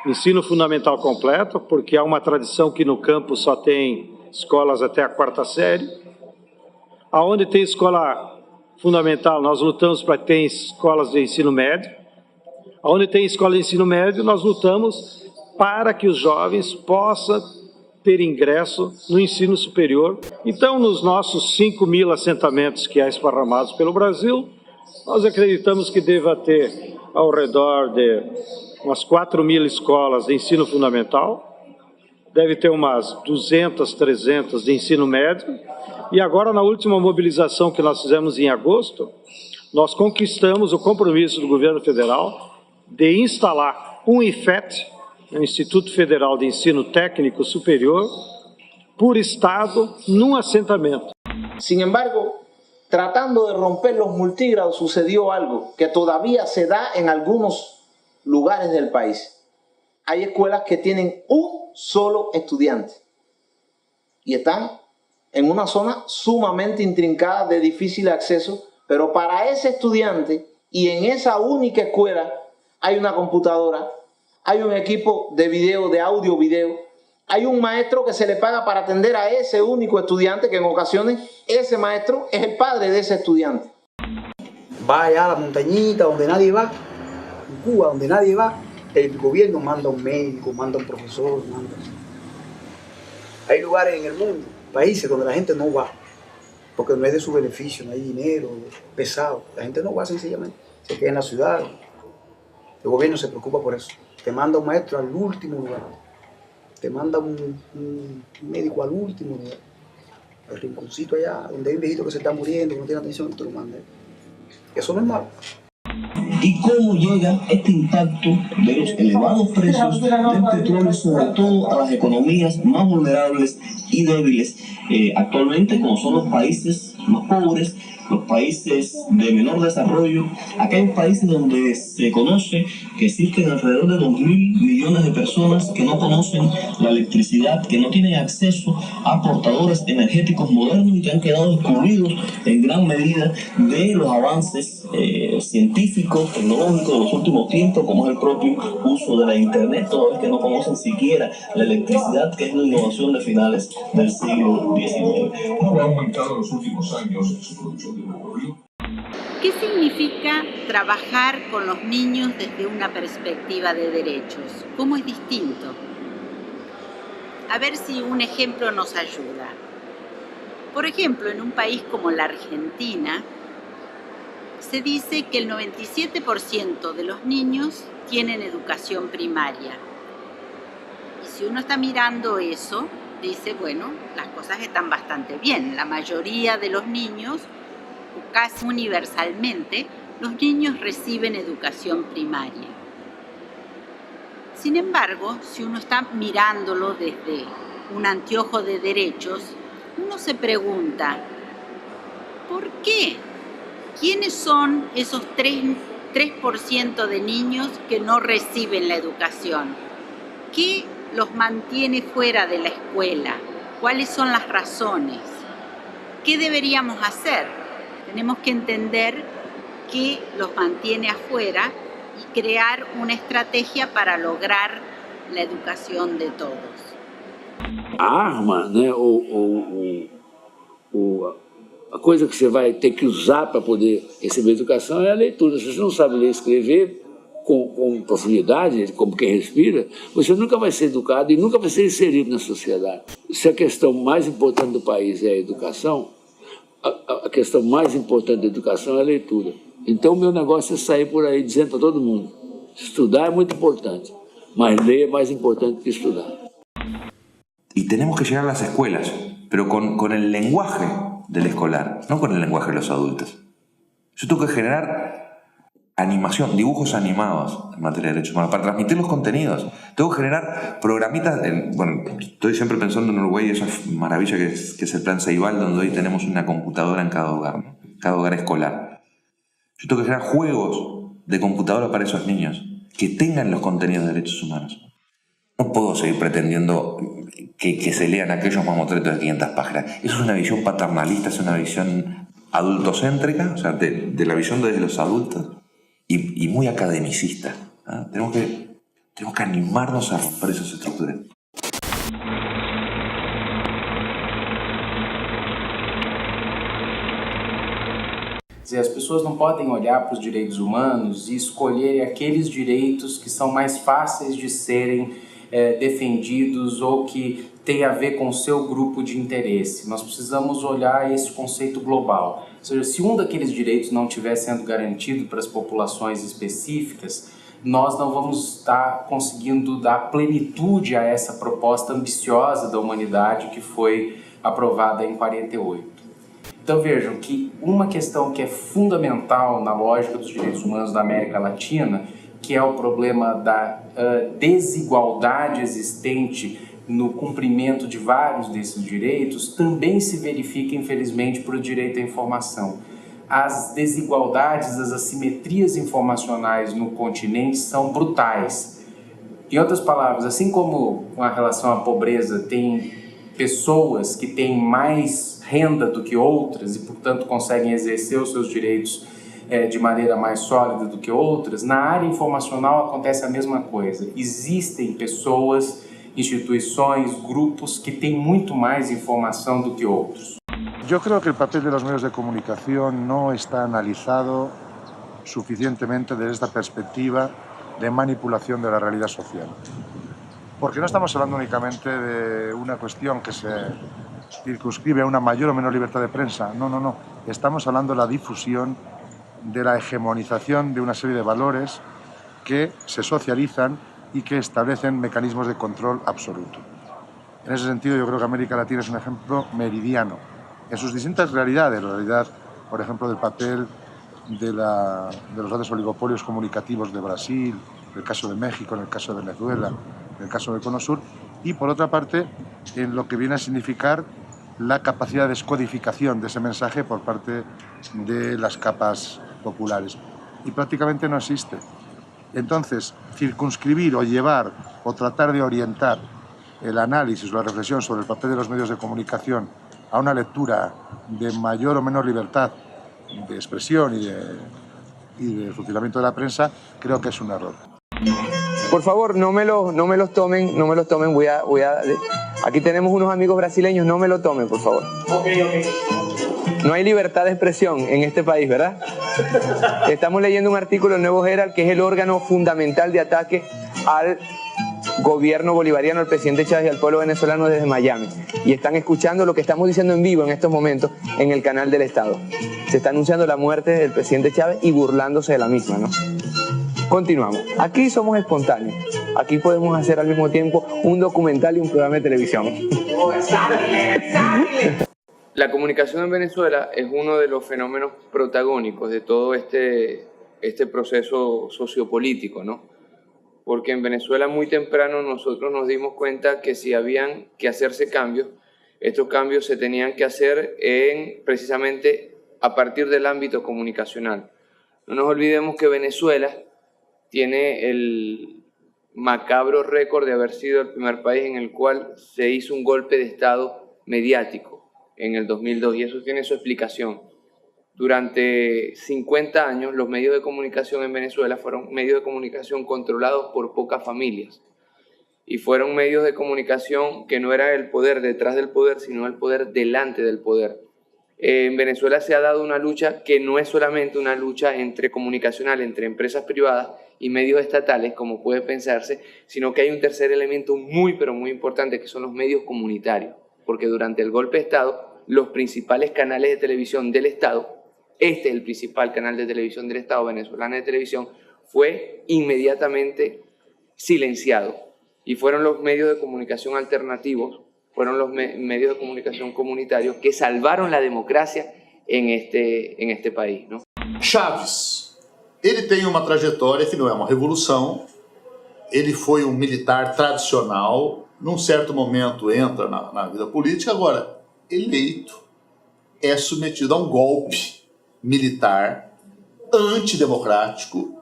ensino fundamental completo, porque há uma tradição que no campo só tem escolas até a 4ª série. Aonde tem escola fundamental, nós lutamos para que tenha escolas de ensino médio. Aonde tem escola de ensino médio, nós lutamos para que os jovens possam ter ingresso no ensino superior. Então, nos nossos 5.000 assentamentos que há esparramados pelo Brasil, nós acreditamos que deva ter ao redor de umas 4.000 escolas de ensino fundamental, deve ter umas 200, 300 de ensino médio, e agora na última mobilização que nós fizemos em agosto, nós conquistamos o compromisso do governo federal de instalar um IFET, o Instituto Federal de Ensino Técnico Superior, por estado, num assentamento. Sin embargo, tratando de romper los multígrados, sucedió algo que todavía se da en algunos lugares del país. Hay escuelas que tienen un solo estudiante y están en una zona sumamente intrincada de difícil acceso, pero para ese estudiante y en esa única escuela hay una computadora, hay un equipo de video, de audio-video, hay un maestro que se le paga para atender a ese único estudiante, que en ocasiones ese maestro es el padre de ese estudiante. Va allá a la montañita donde nadie va, en Cuba donde nadie va, el gobierno manda un médico, manda un profesor, manda... Hay lugares en el mundo, países donde la gente no va, porque no es de su beneficio, no hay dinero pesado, la gente no va sencillamente, se queda en la ciudad, el gobierno se preocupa por eso, te manda un maestro al último lugar, te manda un médico al último lugar, al rinconcito allá, donde hay un viejito que se está muriendo, que no tiene atención, te lo manda. Eso no es malo. ¿Y cómo llega este impacto de los elevados precios del petróleo, sobre todo a las economías más vulnerables y débiles actualmente, como son los países más pobres, los países de menor desarrollo, aquellos países donde se conoce que existen alrededor de 2.000 millones de personas que no conocen la electricidad, que no tienen acceso a portadores energéticos modernos y que han quedado excluidos en gran medida de los avances científicos, tecnológicos de los últimos tiempos, como es el propio uso de la internet, toda vez que no conocen siquiera la electricidad, que es una innovación de finales del siglo XIX. ¿Cómo ha aumentado en los últimos años su producción de petróleo? ¿Qué significa trabajar con los niños desde una perspectiva de derechos? ¿Cómo es distinto? A ver si un ejemplo nos ayuda. Por ejemplo, en un país como la Argentina, se dice que el 97% de los niños tienen educación primaria. Y si uno está mirando eso, dice, bueno, las cosas están bastante bien. La mayoría de los niños, casi universalmente, los niños reciben educación primaria. Sin embargo, si uno está mirándolo desde un anteojo de derechos, uno se pregunta, ¿por qué? ¿Quiénes son esos 3% de niños que no reciben la educación? ¿Qué los mantiene fuera de la escuela? ¿Cuáles son las razones? ¿Qué deberíamos hacer? Tenemos que entender qué los mantiene afuera y crear una estrategia para lograr la educação de todos. A arma, né, a coisa que você vai ter que usar para poder receber educação é a leitura. Se você não sabe ler e escrever com profundidade, como quem respira, você nunca vai ser educado e nunca vai ser inserido na sociedade. Se a questão mais importante do país é a educação, a questão mais importante da educação é a leitura. Então, o meu negócio é sair por aí dizendo para todo mundo, estudar é muito importante, mas ler é mais importante que estudar. Y tenemos que llegar a las escuelas, pero con el lenguaje del escolar, no con el lenguaje de los adultos. Yo tengo que generar animación, dibujos animados en materia de derechos humanos, para transmitir los contenidos. Tengo que generar programitas, bueno, estoy siempre pensando en Uruguay, esa maravilla que es el Plan Ceibal, donde hoy tenemos una computadora en cada hogar, ¿no? Cada hogar escolar. Yo tengo que generar juegos de computadora para esos niños, que tengan los contenidos de derechos humanos. No puedo seguir pretendiendo que se lean aquellos mamotretos de 500 páginas. Eso es una visión paternalista, es una visión adultocéntrica, o sea, de la visión desde los adultos, y muy academicista. ¿Ah? Tenemos que animarnos a romper esas estructuras. As pessoas não podem olhar para os direitos humanos e escolherem aqueles direitos que são mais fáceis de serem defendidos ou que têm a ver com o seu grupo de interesse. Nós precisamos olhar esse conceito global. Ou seja, se um daqueles direitos não estiver sendo garantido para as populações específicas, nós não vamos estar conseguindo dar plenitude a essa proposta ambiciosa da humanidade que foi aprovada em 48. Então vejam que uma questão que é fundamental na lógica dos direitos humanos da América Latina, que é o problema da desigualdade existente no cumprimento de vários desses direitos, também se verifica, infelizmente, para o direito à informação. As desigualdades, as assimetrias informacionais no continente são brutais. Em outras palavras, assim como com a relação à pobreza tem pessoas que têm mais renda do que outras e, portanto, conseguem exercer os seus direitos de maneira mais sólida do que outras, na área informacional acontece a mesma coisa. Existem pessoas, instituições, grupos que têm muito mais informação do que outros. Yo creo que el papel de los medios de comunicación no está analizado suficientemente desde esta perspectiva de manipulación de la realidad social. Porque no estamos hablando únicamente de una cuestión que se circunscribe a una mayor o menor libertad de prensa. No, no, no. Estamos hablando de la difusión, de la hegemonización de una serie de valores que se socializan y que establecen mecanismos de control absoluto. En ese sentido, yo creo que América Latina es un ejemplo meridiano en sus distintas realidades. La realidad, por ejemplo, del papel de los grandes oligopolios comunicativos de Brasil, en el caso de México, en el caso de Venezuela, en el caso del Cono Sur, y por otra parte, en lo que viene a significar la capacidad de descodificación de ese mensaje por parte de las capas populares. Y prácticamente no existe. Entonces, circunscribir o llevar o tratar de orientar el análisis o la reflexión sobre el papel de los medios de comunicación a una lectura de mayor o menor libertad de expresión y de funcionamiento de la prensa, creo que es un error. Por favor, no me los tomen, aquí tenemos unos amigos brasileños, no me lo tomen, por favor. No hay libertad de expresión en este país, ¿verdad? Estamos leyendo un artículo del Nuevo Herald, que es el órgano fundamental de ataque al gobierno bolivariano, al presidente Chávez y al pueblo venezolano desde Miami. Y están escuchando lo que estamos diciendo en vivo en estos momentos en el canal del Estado. Se está anunciando la muerte del presidente Chávez y burlándose de la misma, ¿no? Continuamos. Aquí somos espontáneos. Aquí podemos hacer al mismo tiempo un documental y un programa de televisión. La comunicación en Venezuela es uno de los fenómenos protagónicos de todo este este proceso sociopolítico, ¿no? Porque en Venezuela muy temprano nosotros nos dimos cuenta que si habían que hacerse cambios, estos cambios se tenían que hacer precisamente a partir del ámbito comunicacional. No nos olvidemos que Venezuela tiene el macabro récord de haber sido el primer país en el cual se hizo un golpe de Estado mediático en el 2002, y eso tiene su explicación. Durante 50 años los medios de comunicación en Venezuela fueron medios de comunicación controlados por pocas familias, y fueron medios de comunicación que no era el poder detrás del poder, sino el poder delante del poder. En Venezuela se ha dado una lucha que no es solamente una lucha comunicacional entre empresas privadas y medios estatales, como puede pensarse, sino que hay un tercer elemento muy, pero muy importante, que son los medios comunitarios. Porque durante el golpe de Estado, los principales canales de televisión del Estado, este es el principal canal de televisión del Estado, Venezolana de Televisión, fue inmediatamente silenciado. Y fueron los medios de comunicación alternativos, fueron los medios de comunicação comunitários que salvaram a democracia em este país, não? Chaves, ele tem uma trajetória que não é uma revolução, ele foi um militar tradicional, num certo momento entra na vida política, agora, eleito, é submetido a um golpe militar antidemocrático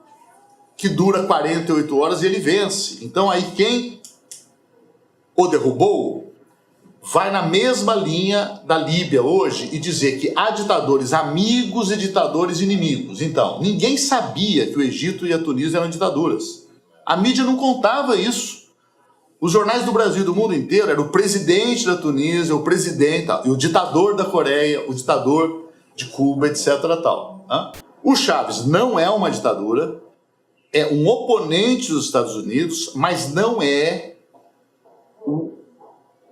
que dura 48 horas e ele vence. Então aí quem o derrubou vai na mesma linha da Líbia hoje e dizer que há ditadores amigos e ditadores inimigos. Então, ninguém sabia que o Egito e a Tunísia eram ditaduras. A mídia não contava isso. Os jornais do Brasil e do mundo inteiro era o presidente da Tunísia, o presidente, o ditador da Coreia, o ditador de Cuba, etc. Tal. O Chaves não é uma ditadura, é um oponente dos Estados Unidos, mas não é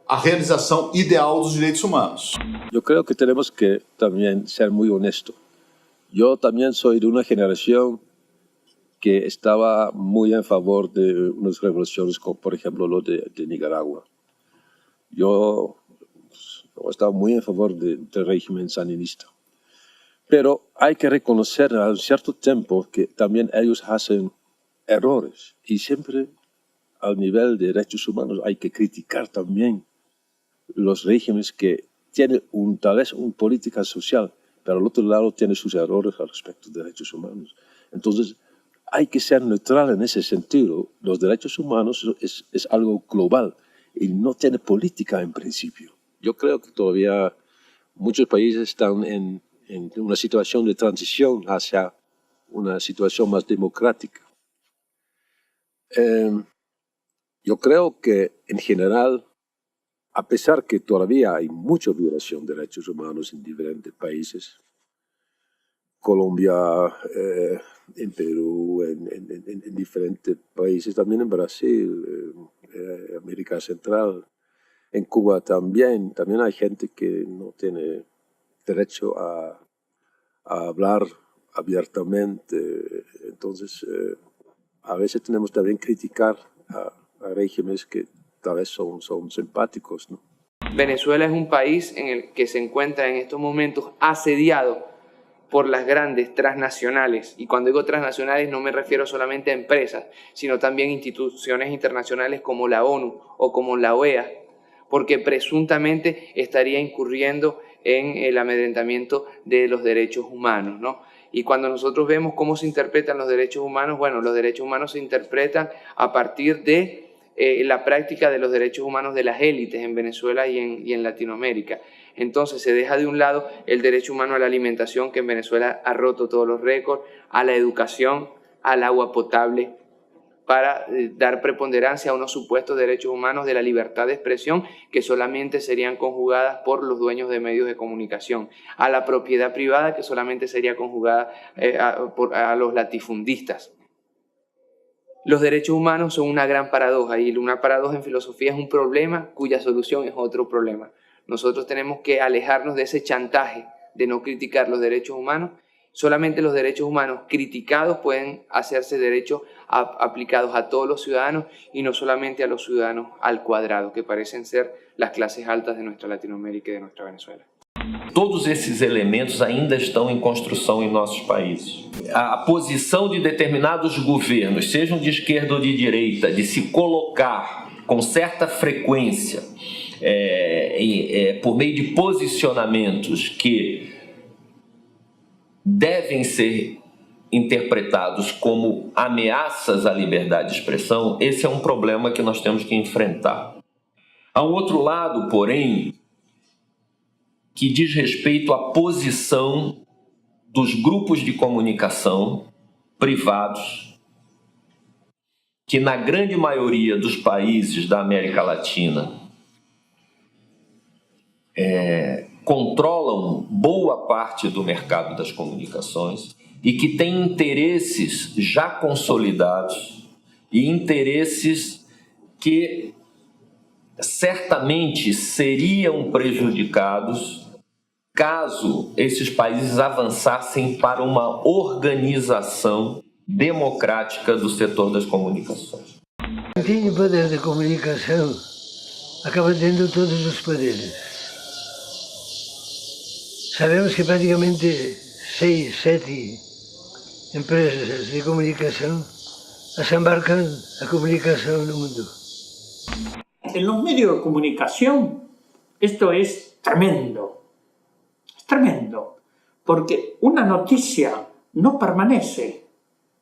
a realização ideal dos direitos humanos. Yo creo que tenemos que también ser muy honestos. Yo también soy de una generación que estaba muy en favor de unas revoluciones como por ejemplo lo de Nicaragua. Yo estaba muy en favor del régimen sandinista. Pero hay que reconocer a un cierto tiempo que también ellos hacen errores. Y siempre al nivel de derechos humanos hay que criticar también los regímenes que tienen tal vez una política social, pero al otro lado tienen sus errores al respecto de derechos humanos. Entonces hay que ser neutral en ese sentido. Los derechos humanos es algo global y no tiene política en principio. Yo creo que todavía muchos países están en una situación de transición hacia una situación más democrática. Yo creo que en general, a pesar que todavía hay mucha violación de derechos humanos en diferentes países, Colombia, en Perú, en diferentes países, también en Brasil, América Central, en Cuba también hay gente que no tiene derecho a hablar abiertamente. Entonces, a veces tenemos también que criticar a regímenes que tal vez son simpáticos, ¿no? Venezuela es un país en el que se encuentra en estos momentos asediado por las grandes transnacionales. Y cuando digo transnacionales no me refiero solamente a empresas, sino también instituciones internacionales como la ONU o como la OEA, porque presuntamente estaría incurriendo en el amedrentamiento de los derechos humanos, ¿no? Y cuando nosotros vemos cómo se interpretan los derechos humanos, bueno, los derechos humanos se interpretan a partir de la práctica de los derechos humanos de las élites en Venezuela y en Latinoamérica. Entonces se deja de un lado el derecho humano a la alimentación, que en Venezuela ha roto todos los récords, a la educación, al agua potable, para dar preponderancia a unos supuestos derechos humanos de la libertad de expresión que solamente serían conjugadas por los dueños de medios de comunicación, a la propiedad privada que solamente sería conjugada a los latifundistas. Los derechos humanos son una gran paradoja, y una paradoja en filosofía es un problema cuya solución es otro problema. Nosotros tenemos que alejarnos de ese chantaje de no criticar los derechos humanos. Solamente los derechos humanos criticados pueden hacerse derechos aplicados a todos los ciudadanos y no solamente a los ciudadanos al cuadrado, que parecen ser las clases altas de nuestra Latinoamérica y de nuestra Venezuela. Todos esses elementos ainda estão em construção em nossos países. A posição de determinados governos, sejam de esquerda ou de direita, de se colocar com certa frequência por meio de posicionamentos que devem ser interpretados como ameaças à liberdade de expressão, esse é um problema que nós temos que enfrentar. Há um outro lado, porém, que diz respeito à posição dos grupos de comunicação privados, que na grande maioria dos países da América Latina controlam boa parte do mercado das comunicações e que têm interesses já consolidados e interesses que certamente seriam prejudicados caso esses países avançassem para uma organização democrática do setor das comunicações. Quem tem poder de comunicação acaba tendo todos os poderes. Sabemos que praticamente 6, 7 empresas de comunicación desembarcan a comunicación en el mundo. En los medios de comunicación esto es tremendo, porque una noticia no permanece,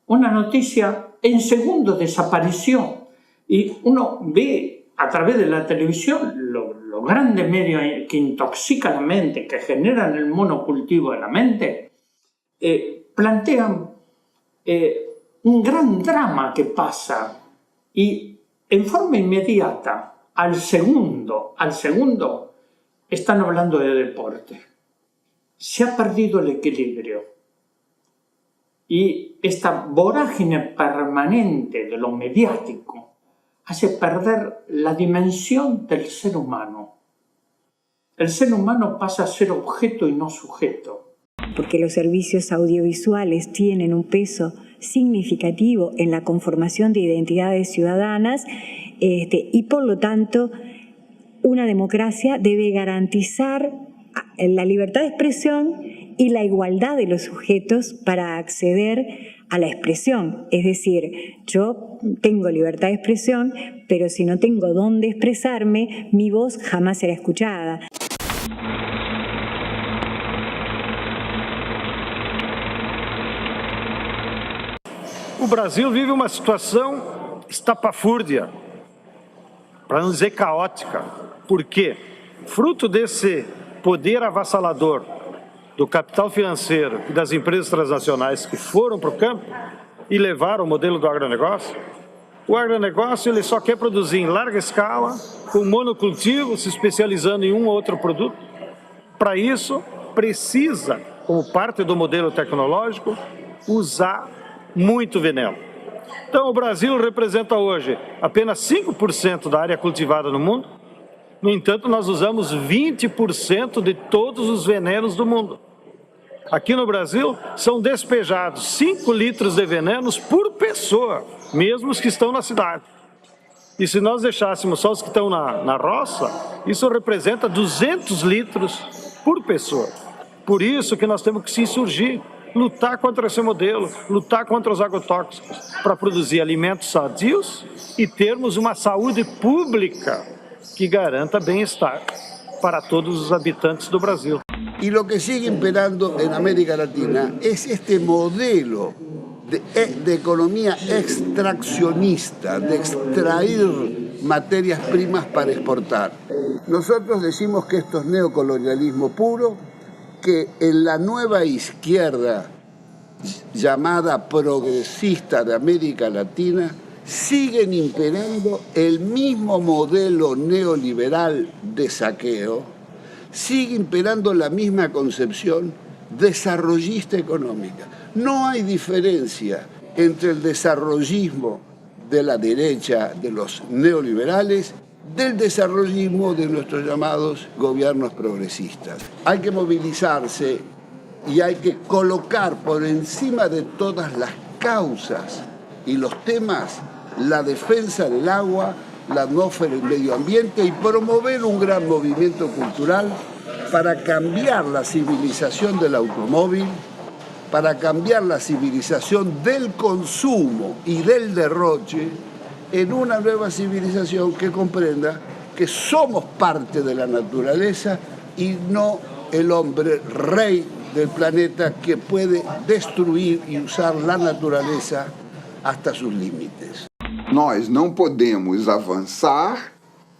una noticia en segundos desapareció y uno ve a través de la televisión los grandes medios que intoxican la mente, que generan el monocultivo de la mente, plantean un gran drama que pasa y en forma inmediata, al segundo, están hablando de deporte. Se ha perdido el equilibrio y esta vorágine permanente de lo mediático hace perder la dimensión del ser humano. El ser humano pasa a ser objeto y no sujeto. Porque los servicios audiovisuales tienen un peso significativo en la conformación de identidades ciudadanas y por lo tanto una democracia debe garantizar la libertad de expresión y la igualdad de los sujetos para acceder a la expresión. Es decir, yo tengo libertad de expresión, pero si no tengo dónde expresarme, mi voz jamás será escuchada. O Brasil vive uma situação estapafúrdia, para não dizer caótica. Por quê? Fruto desse poder avassalador do capital financeiro e das empresas transnacionais que foram para o campo e levaram o modelo do agronegócio, o agronegócio ele só quer produzir em larga escala, com monocultivo, se especializando em um ou outro produto. Para isso, precisa, como parte do modelo tecnológico, usar muito veneno. Então, o Brasil representa hoje apenas 5% da área cultivada no mundo. No entanto, nós usamos 20% de todos os venenos do mundo. Aqui no Brasil, são despejados 5 litros de venenos por pessoa, mesmo os que estão na cidade. E se nós deixássemos só os que estão na roça, isso representa 200 litros por pessoa. Por isso que nós temos que se insurgir, lutar contra esse modelo, lutar contra os agrotóxicos, para produzir alimentos sadios e termos uma saúde pública que garanta bem-estar para todos os habitantes do Brasil. Y lo que sigue imperando en América Latina es este modelo de economía extraccionista, de extraer materias primas para exportar. Nosotros decimos que esto es neocolonialismo puro, que en la nueva izquierda llamada progresista de América Latina siguen imperando el mismo modelo neoliberal de saqueo, sigue imperando la misma concepción desarrollista económica. No hay diferencia entre el desarrollismo de la derecha, de los neoliberales, del desarrollismo de nuestros llamados gobiernos progresistas. Hay que movilizarse y hay que colocar por encima de todas las causas y los temas la defensa del agua, la atmósfera y el medio ambiente y promover un gran movimiento cultural para cambiar la civilización del automóvil, para cambiar la civilización del consumo y del derroche en una nueva civilización que comprenda que somos parte de la naturaleza y no el hombre rey del planeta que puede destruir e usar a natureza hasta seus limites. Nós não podemos avançar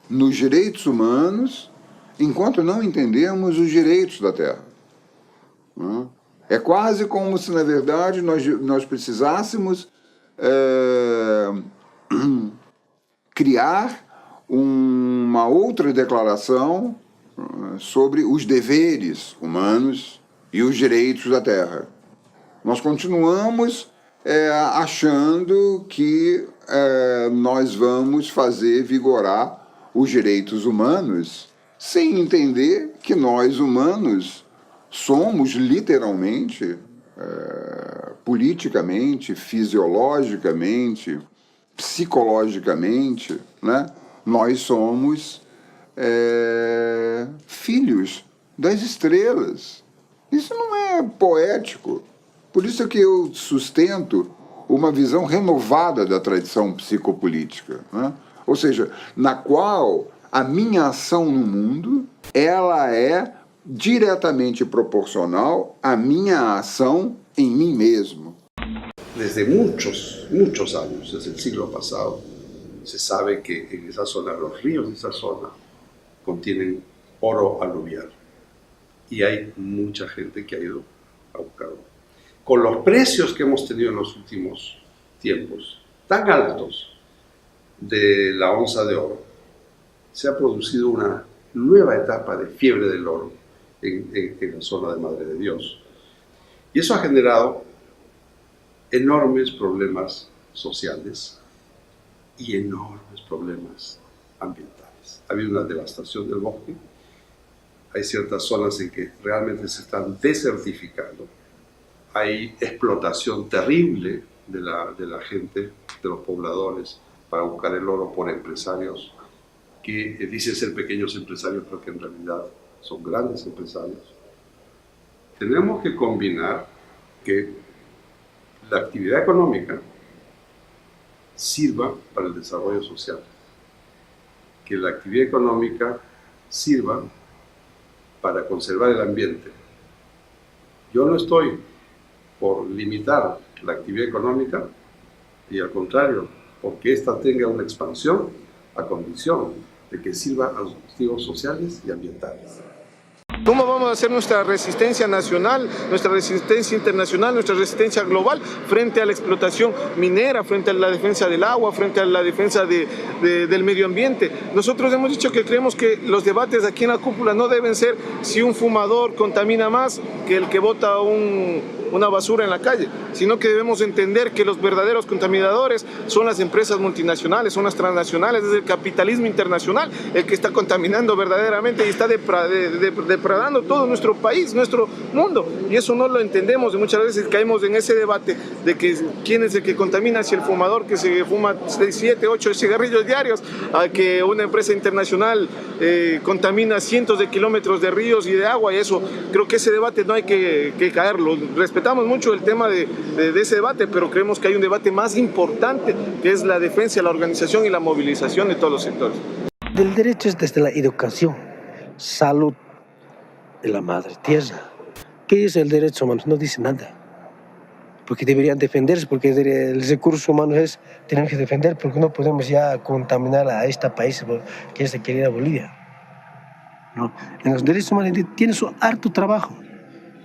nos direitos humanos enquanto não entendemos os direitos da Terra. É quase como se, na verdade, nós precisássemos criar uma outra declaração sobre os deveres humanos e os direitos da Terra. Nós continuamos achando que nós vamos fazer vigorar os direitos humanos sem entender que nós, humanos, somos literalmente, politicamente, fisiologicamente, psicologicamente, né? Nós somos filhos das estrelas. Isso não é poético. Por isso é que eu sustento uma visão renovada da tradição psicopolítica, né? Ou seja, na qual a minha ação no mundo ela é diretamente proporcional à minha ação em mim mesmo. Desde muchos años, desde el siglo pasado, se sabe que en esa zona, los ríos de esa zona contienen oro aluvial y hay mucha gente que ha ido a buscarlo. Con los precios que hemos tenido en los últimos tiempos, tan altos de la onza de oro, se ha producido una nueva etapa de fiebre del oro en la zona de Madre de Dios. Y eso ha generado enormes problemas sociales y enormes problemas ambientales. Ha habido una devastación del bosque, hay ciertas zonas en que realmente se están desertificando, hay explotación terrible de la gente, de los pobladores, para buscar el oro por empresarios que dicen ser pequeños empresarios, pero que en realidad son grandes empresarios. Tenemos que combinar que la actividad económica sirva para el desarrollo social, que la actividad económica sirva para conservar el ambiente. Yo no estoy por limitar la actividad económica y al contrario, porque ésta tenga una expansión a condición de que sirva a los objetivos sociales y ambientales. ¿Cómo vamos a hacer nuestra resistencia nacional, nuestra resistencia internacional, nuestra resistencia global frente a la explotación minera, frente a la defensa del agua, frente a la defensa del medio ambiente? Nosotros hemos dicho que creemos que los debates aquí en la cúpula no deben ser si un fumador contamina más que el que bota una basura en la calle, sino que debemos entender que los verdaderos contaminadores son las empresas multinacionales, son las transnacionales, es el capitalismo internacional el que está contaminando verdaderamente y está depredando todo nuestro país, nuestro mundo, y eso no lo entendemos y muchas veces caemos en ese debate de que quién es el que contamina, si el fumador que se fuma 7, 8 cigarrillos diarios, a que una empresa internacional contamina cientos de kilómetros de ríos y de agua, y eso creo que ese debate no hay que caerlo. Respetamos mucho el tema de ese debate, pero creemos que hay un debate más importante, que es la defensa, la organización y la movilización de todos los sectores. El derecho es desde la educación, salud de la madre tierra. ¿Qué es el derecho humano? No dice nada. Porque deberían defenderse, porque el recurso humano es tener que defender, porque no podemos ya contaminar a este país que es de querida Bolivia. ¿No? En los derechos humanos tiene su harto trabajo.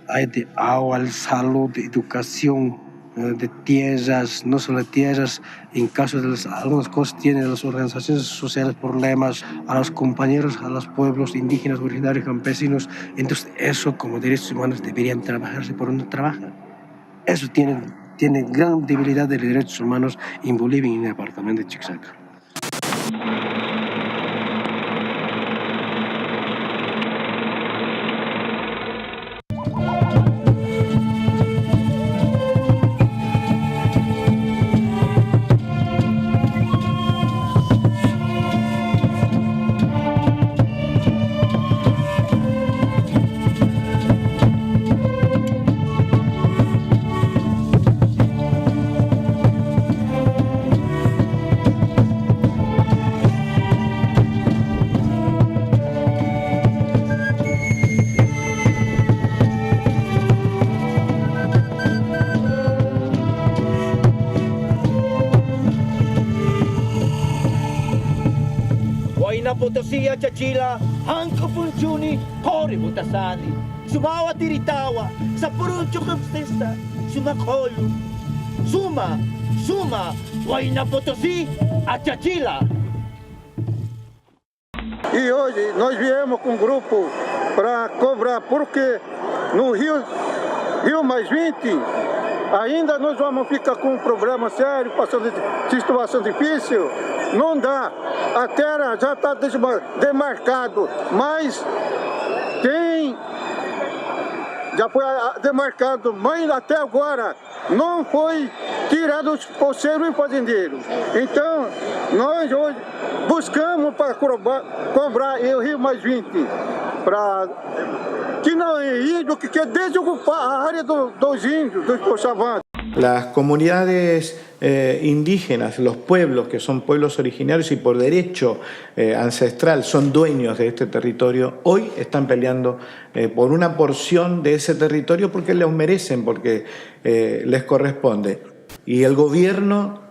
Hay de agua, de salud, de educación, de tierras, no solo tierras. En caso de algunas cosas tienen las organizaciones sociales problemas, a los compañeros, a los pueblos indígenas, originarios, campesinos. Entonces eso como derechos humanos deberían trabajarse por donde trabajan. Eso tiene gran debilidad de derechos humanos en Bolivia y en el departamento de Chuquisaca. Huayna Potosí, Chachila, Hanko Punchuni, Kori Butasani, Sumawa Tiritawa, Sapuruncho Kapstesta, Sumakolu, Suma, Huayna Potosí, Chachila. E hoje nós viemos com um grupo para cobrar, porque no Rio +20, ainda nós vamos ficar com um problema sério, passando situação difícil. Não dá, a terra já está demarcado, mas já foi demarcado, mas até agora não foi tirado por ser o fazendeiro. Então, nós hoje buscamos para cobrar o Rio +20, para que não é índio, que quer desocupar a área dos índios, dos cochavantes. Las comunidades indígenas, los pueblos que son pueblos originarios y por derecho ancestral son dueños de este territorio, hoy están peleando por una porción de ese territorio porque lo merecen, porque les corresponde. Y el gobierno,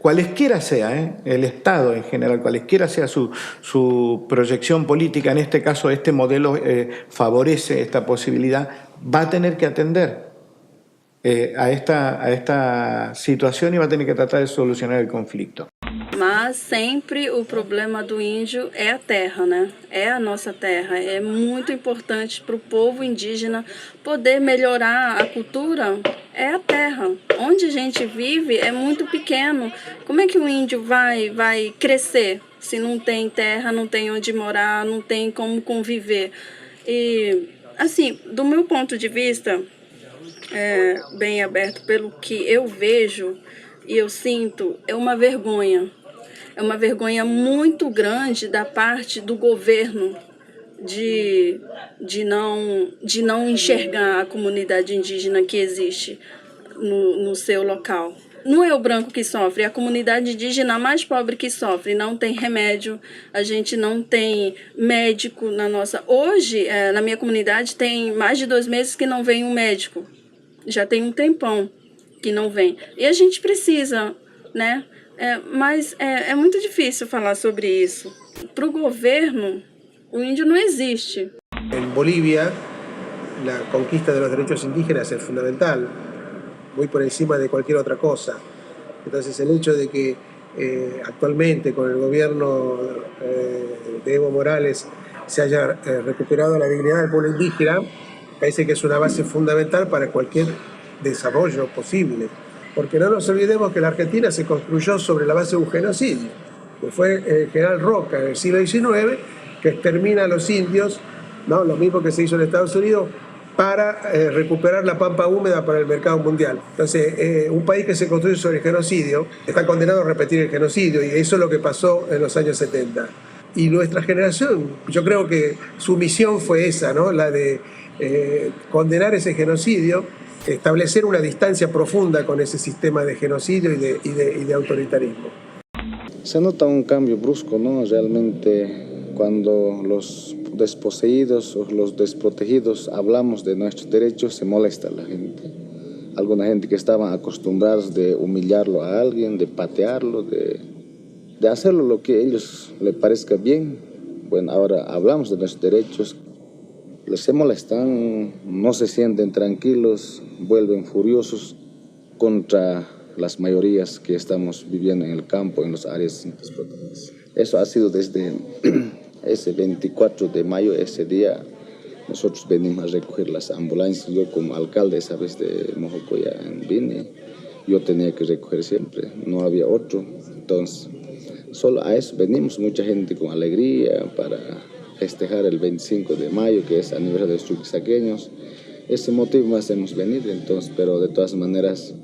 cualesquiera sea, el Estado en general, cualesquiera sea su proyección política, en este caso este modelo favorece esta posibilidad, va a tener que atender a esta situação e vai ter que tratar de solucionar o conflito. Mas sempre o problema do índio é a terra, né? É a nossa terra. É muito importante para o povo indígena poder melhorar a cultura. É a terra. Onde a gente vive é muito pequeno. Como é que o índio vai crescer se não tem terra, não tem onde morar, não tem como conviver? E, assim, do meu ponto de vista, bem aberto, pelo que eu vejo e eu sinto, é uma vergonha. É uma vergonha muito grande da parte do governo de não enxergar a comunidade indígena que existe no seu local. Não é o branco que sofre, é a comunidade indígena mais pobre que sofre. Não tem remédio, a gente não tem médico na nossa... Hoje, na minha comunidade, tem mais de 2 meses que não vem um médico. Já tem um tempão que não vem. E a gente precisa, né? Mas é muito difícil falar sobre isso. Para o governo, o índio não existe. En Bolivia, la conquista de los derechos indígenas es fundamental, muy por encima de cualquier otra cosa. Entonces, el hecho de que actualmente con el gobierno de Evo Morales se haya recuperado la dignidad del pueblo indígena, parece que es una base fundamental para cualquier desarrollo posible. Porque no nos olvidemos que la Argentina se construyó sobre la base de un genocidio, que fue el general Roca en el siglo XIX, que extermina a los indios, ¿no? Lo mismo que se hizo en Estados Unidos, para recuperar la pampa húmeda para el mercado mundial. Entonces, un país que se construye sobre el genocidio está condenado a repetir el genocidio, y eso es lo que pasó en los años 70. Y nuestra generación, yo creo que su misión fue esa, ¿no? La de condenar ese genocidio, establecer una distancia profunda con ese sistema de genocidio y de autoritarismo. Se nota un cambio brusco, ¿no? Realmente, cuando los desposeídos o los desprotegidos hablamos de nuestros derechos, se molesta la gente. Alguna gente que estaban acostumbrados de humillarlo a alguien, de patearlo, de hacerlo lo que a ellos les parezca bien. Bueno, ahora hablamos de nuestros derechos, se molestan, no se sienten tranquilos, vuelven furiosos contra las mayorías que estamos viviendo en el campo, en las áreas explotadas. Eso ha sido desde ese 24 de mayo, ese día, nosotros venimos a recoger las ambulancias. Yo como alcalde esa vez de Mojocoya vine, yo tenía que recoger siempre, no había otro. Entonces, solo a eso venimos, mucha gente con alegría para festejar el 25 de mayo, que es aniversario de los chuquisaqueños. Ese motivo más hemos venido, entonces, pero de todas maneras,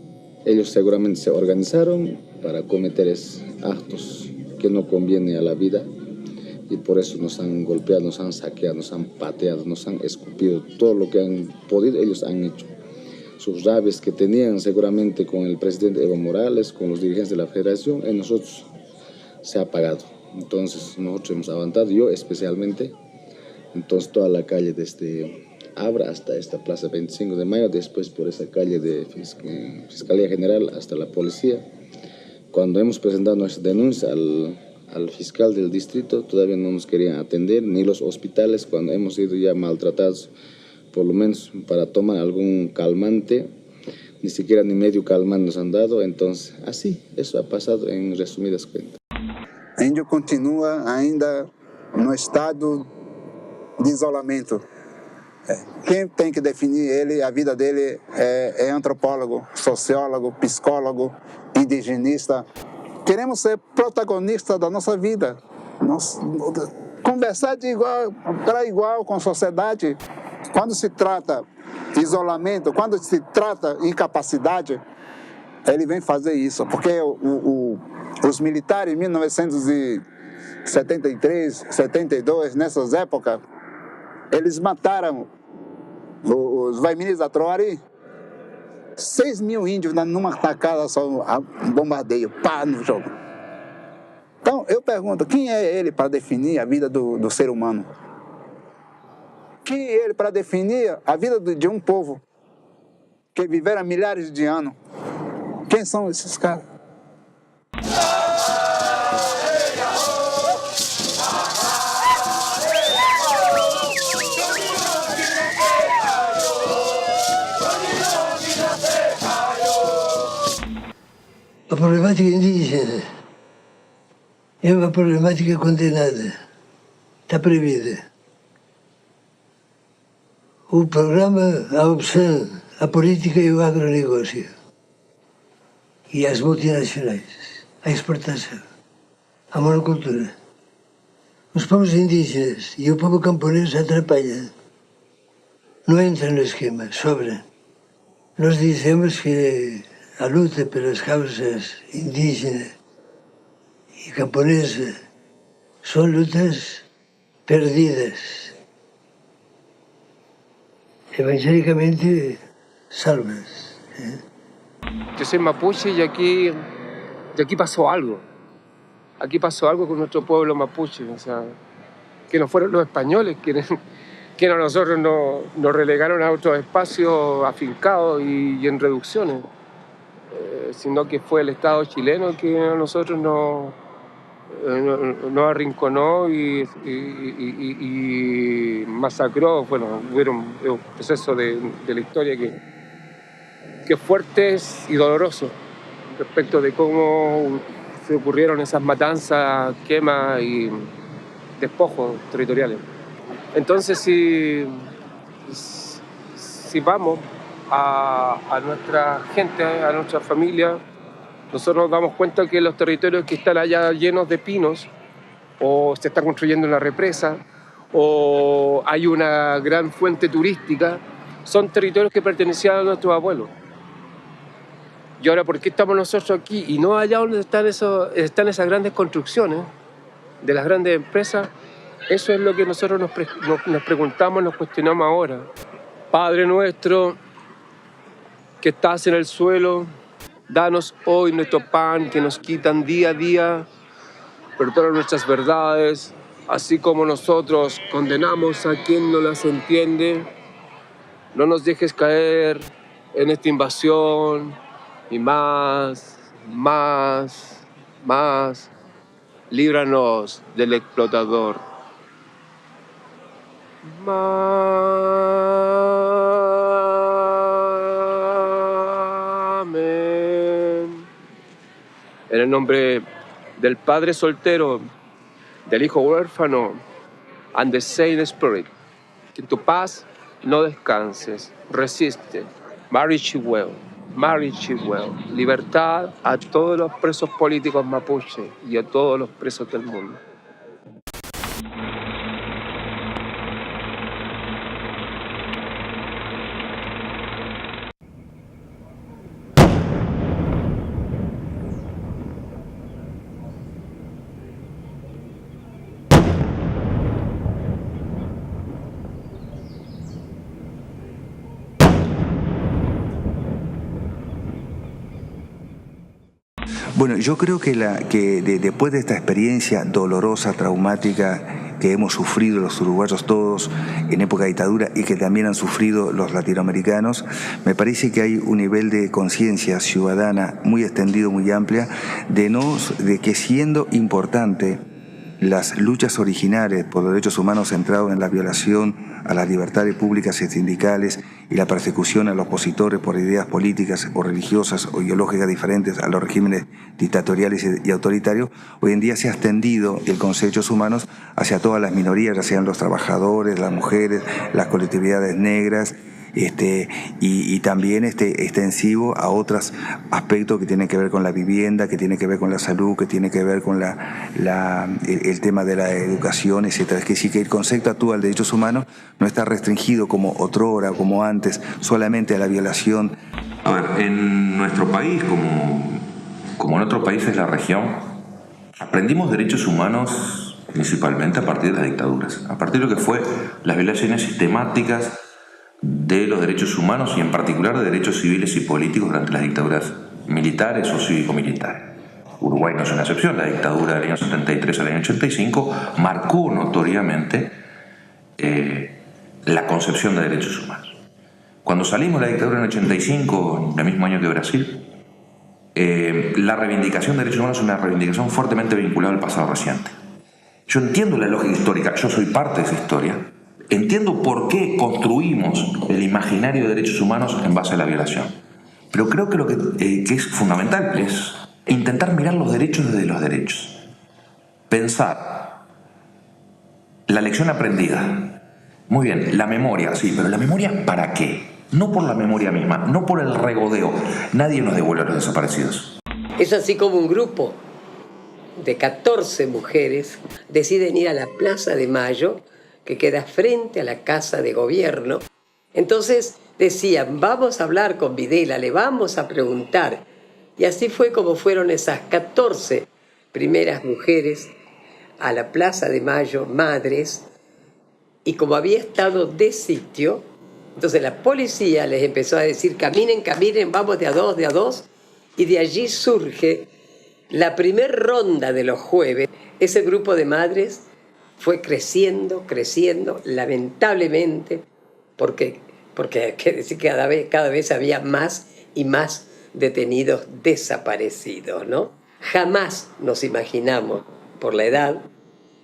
ellos seguramente se organizaron para cometer esos actos que no convienen a la vida, y por eso nos han golpeado, nos han saqueado, nos han pateado, nos han escupido. Todo lo que han podido, ellos han hecho. Sus rabias que tenían seguramente con el presidente Evo Morales, con los dirigentes de la federación, en nosotros se ha apagado. Entonces nosotros hemos avanzado, yo especialmente, entonces toda la calle desde Abra hasta esta plaza 25 de mayo, después por esa calle de Fiscalía General hasta la policía. Cuando hemos presentado nuestra denuncia al fiscal del distrito, todavía no nos querían atender, ni los hospitales cuando hemos sido ya maltratados, por lo menos para tomar algún calmante, ni siquiera ni medio calmante nos han dado. Entonces, así, eso ha pasado en resumidas cuentas. Índio continua ainda no estado de isolamento. Quem tem que definir ele, a vida dele, é antropólogo, sociólogo, psicólogo, indigenista. Queremos ser protagonistas da nossa vida, conversar de igual para igual com a sociedade. Quando se trata isolamento, quando se trata incapacidade, ele vem fazer isso, porque os militares em 1973, 72, nessas épocas, eles mataram os Vaiminhos da Troari, 6 mil índios numa tacada só, um bombardeio, pá, no jogo. Então, eu pergunto, quem é ele para definir a vida do ser humano? Quem é ele para definir a vida de um povo que viveram milhares de anos? Quem são esses caras? A problemática indígena é uma problemática condenada, está prevista. O programa, a opção, a política e o agronegócio. E as multinacionais, a exportação, a monocultura. Os povos indígenas e o povo camponês atrapalham. Não entram no esquema, sobram. Nós dizemos que a luta pelas causas indígenas e camponesas são lutas perdidas, evangelicamente salvas. Yo soy mapuche y aquí pasó algo. Aquí pasó algo con nuestro pueblo mapuche, o sea, que no fueron los españoles quienes a nosotros nos relegaron a otros espacios afincados y en reducciones. Sino que fue el Estado chileno que a nosotros nos arrinconó y masacró. Bueno, hubieron un proceso de la historia que es fuerte y doloroso respecto de cómo se ocurrieron esas matanzas, quemas y despojos territoriales. Entonces, si vamos a nuestra gente, a nuestra familia, nosotros nos damos cuenta que los territorios que están allá llenos de pinos, o se está construyendo una represa, o hay una gran fuente turística, son territorios que pertenecían a nuestros abuelos. Y ahora, ¿por qué estamos nosotros aquí y no allá donde están esas grandes construcciones de las grandes empresas? Eso es lo que nosotros nos preguntamos, nos cuestionamos ahora. Padre nuestro, que estás en el suelo, danos hoy nuestro pan que nos quitan día a día, perdona nuestras verdades, así como nosotros condenamos a quien no las entiende. No nos dejes caer en esta invasión y más, líbranos del explotador. En el nombre del Padre soltero, del Hijo huérfano, and the Saint Spirit, que en tu paz no descanses, resiste, march well, libertad a todos los presos políticos mapuche y a todos los presos del mundo. Bueno, yo creo que después de esta experiencia dolorosa, traumática, que hemos sufrido los uruguayos todos en época de dictadura y que también han sufrido los latinoamericanos, me parece que hay un nivel de conciencia ciudadana muy extendido, muy amplia, de que siendo importante las luchas originales por los derechos humanos centrados en la violación a las libertades públicas y sindicales y la persecución a los opositores por ideas políticas o religiosas o ideológicas diferentes a los regímenes dictatoriales y autoritarios, hoy en día se ha extendido el concepto de derechos humanos hacia todas las minorías, ya sean los trabajadores, las mujeres, las colectividades negras, y también extensivo a otros aspectos que tienen que ver con la vivienda, que tienen que ver con la salud, que tienen que ver con el tema de la educación, etc. Es que sí que el concepto actual de derechos humanos no está restringido como otrora, como antes, solamente a la violación. A ver, en nuestro país, como en otros países de la región, aprendimos derechos humanos principalmente a partir de las dictaduras, a partir de lo que fue las violaciones sistemáticas de los derechos humanos y en particular de derechos civiles y políticos durante las dictaduras militares o cívico-militares. Uruguay no es una excepción, la dictadura del año 73 al año 85 marcó notoriamente la concepción de derechos humanos. Cuando salimos de la dictadura en el 85, en el mismo año que Brasil, la reivindicación de derechos humanos es una reivindicación fuertemente vinculada al pasado reciente. Yo entiendo la lógica histórica, yo soy parte de esa historia. Entiendo por qué construimos el imaginario de derechos humanos en base a la violación. Pero creo que lo que es fundamental es intentar mirar los derechos desde los derechos. Pensar la lección aprendida. Muy bien, la memoria, sí, pero ¿la memoria para qué? No por la memoria misma, no por el regodeo. Nadie nos devuelve a los desaparecidos. Es así como un grupo de 14 mujeres deciden ir a la Plaza de Mayo, que queda frente a la Casa de Gobierno. Entonces decían, vamos a hablar con Videla, le vamos a preguntar. Y así fue como fueron esas 14 primeras mujeres a la Plaza de Mayo, madres, y como había estado de sitio, entonces la policía les empezó a decir, caminen, caminen, vamos de a dos, y de allí surge la primer ronda de los jueves. Ese grupo de madres fue creciendo, lamentablemente, porque hay que decir que cada vez había más y más detenidos desaparecidos, ¿no? Jamás nos imaginamos, por la edad,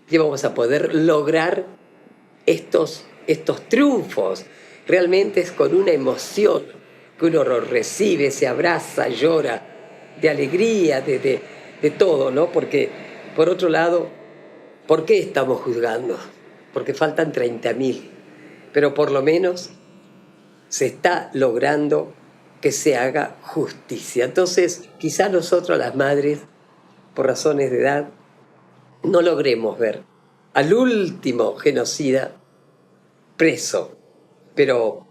que íbamos a poder lograr estos triunfos. Realmente es con una emoción que uno lo recibe, se abraza, llora, de alegría, de todo, ¿no? Porque, por otro lado, ¿por qué estamos juzgando? Porque faltan 30.000, pero por lo menos se está logrando que se haga justicia. Entonces, quizá nosotros las madres, por razones de edad, no logremos ver al último genocida preso, pero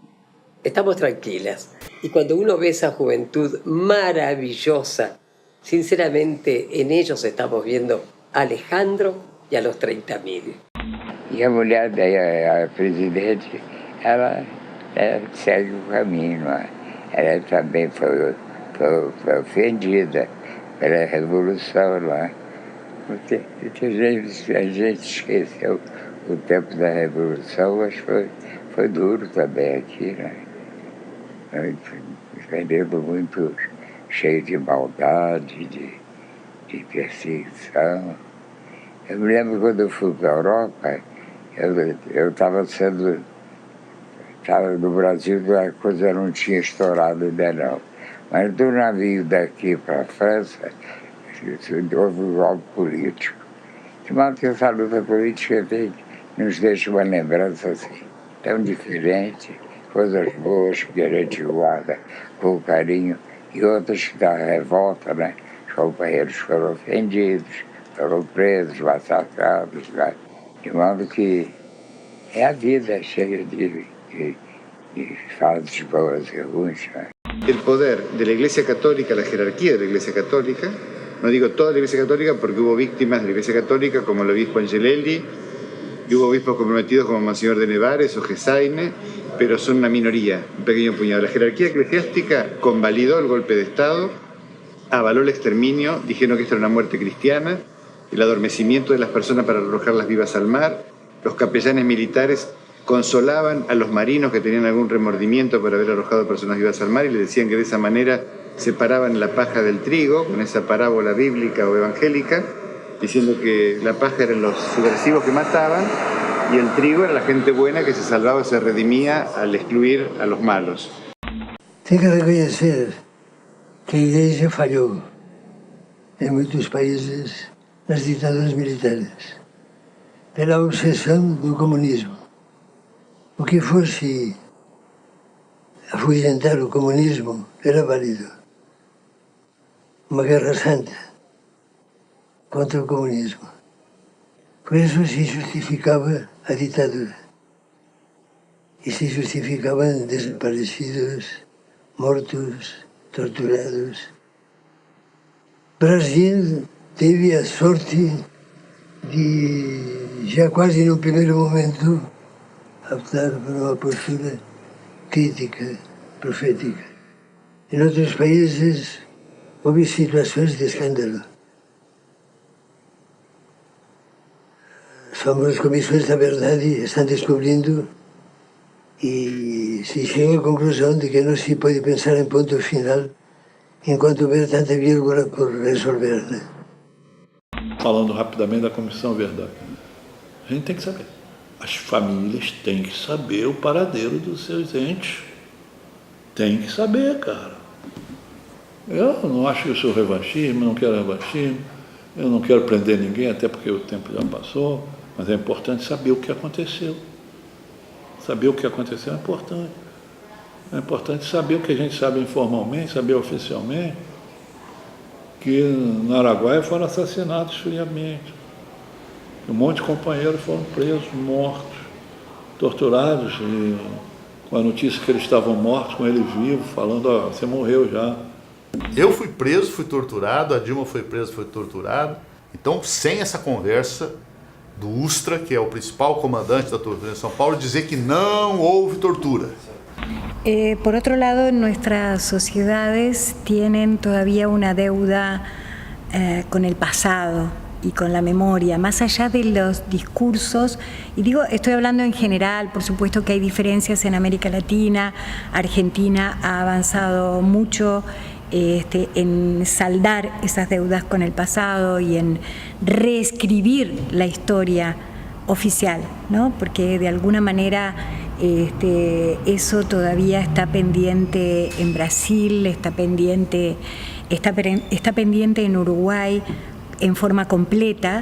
estamos tranquilas. Y cuando uno ve esa juventud maravillosa, sinceramente en ellos estamos viendo a Alejandro e a los 30.000. E a mulher da presidente, ela segue o caminho. Ela também foi ofendida pela Revolução lá. Porque a gente esqueceu o tempo da Revolução, mas foi duro também aqui, né? Período muito cheio de maldade, de perseguição. Eu me lembro quando eu fui para a Europa, eu estava no Brasil, a coisa não tinha estourado ainda não. Mas do navio daqui para a França, houve um golpe político. De modo que essa luta política nos deixa uma lembrança assim, tão diferente, coisas boas que a gente guarda com carinho, e outras que dá revolta, né? Os companheiros foram ofendidos, foram presos, massacrados, né? De modo que é a vida cheia de fases boas e ruins, né? El poder de la Iglesia Católica, la jerarquía de la Iglesia Católica, no digo toda la Iglesia Católica porque hubo víctimas de la Iglesia Católica como el obispo Angelelli, y hubo obispos comprometidos como Monseñor de Nevares o Gesaine, pero son una minoría, un pequeño puñado. La jerarquía eclesiástica convalidó el golpe de Estado, avaló el exterminio, dijeron que esto era una muerte cristiana, el adormecimiento de las personas para arrojarlas vivas al mar, los capellanes militares consolaban a los marinos que tenían algún remordimiento por haber arrojado personas vivas al mar y le decían que de esa manera separaban la paja del trigo, con esa parábola bíblica o evangélica, diciendo que la paja eran los subversivos que mataban y el trigo era la gente buena que se salvaba, se redimía al excluir a los malos. Tengo que reconocer que a Igreja falhou em muitos países nas ditaduras militares pela obsessão do comunismo. O que fosse afugentar o comunismo era válido. Uma guerra santa contra o comunismo. Por isso se justificava a ditadura. E se justificavam desaparecidos, mortos, torturados. Brasil teve a sorte de, já quase no primeiro momento, optar por uma postura crítica, profética. Em outros países houve situações de escândalo. Somos comissões da verdade, estão descobrindo e se chega à conclusão de que não se pode pensar em ponto final enquanto houver tanta vírgula por resolver, né? Falando rapidamente da Comissão Verdade, a gente tem que saber. As famílias têm que saber o paradeiro dos seus entes. Tem que saber, cara. Eu não acho que eu sou revanchismo, não quero revanchismo, eu não quero prender ninguém, até porque o tempo já passou, mas é importante saber o que aconteceu. Saber o que aconteceu é importante. É importante saber o que a gente sabe informalmente, saber oficialmente, que no Araguaia foram assassinados friamente. Um monte de companheiros foram presos, mortos, torturados, e com a notícia que eles estavam mortos, com ele vivo, falando, ó, você morreu já. Eu fui preso, fui torturado, a Dilma foi presa, foi torturada. Então, sem essa conversa do Ustra, que é o principal comandante da tortura em São Paulo, dizer que não houve tortura. Por otro lado, nuestras sociedades tienen todavía una deuda con el pasado y con la memoria, más allá de los discursos, y digo, estoy hablando en general, por supuesto que hay diferencias en América Latina. Argentina ha avanzado mucho en saldar esas deudas con el pasado y en reescribir la historia oficial, ¿no? Porque de alguna manera eso todavía está pendiente en Brasil, está pendiente en Uruguay en forma completa.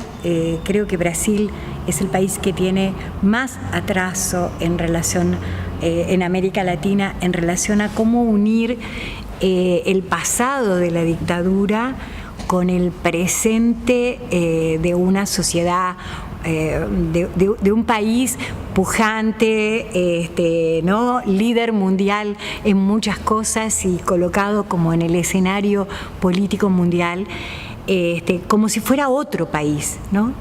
Creo que Brasil es el país que tiene más atraso en relación en América Latina en relación a cómo unir el pasado de la dictadura con el presente de una sociedad, de un país pujante, ¿no? Líder mundial en muchas cosas y colocado como en el escenario político mundial, como si fuera otro país, ¿no?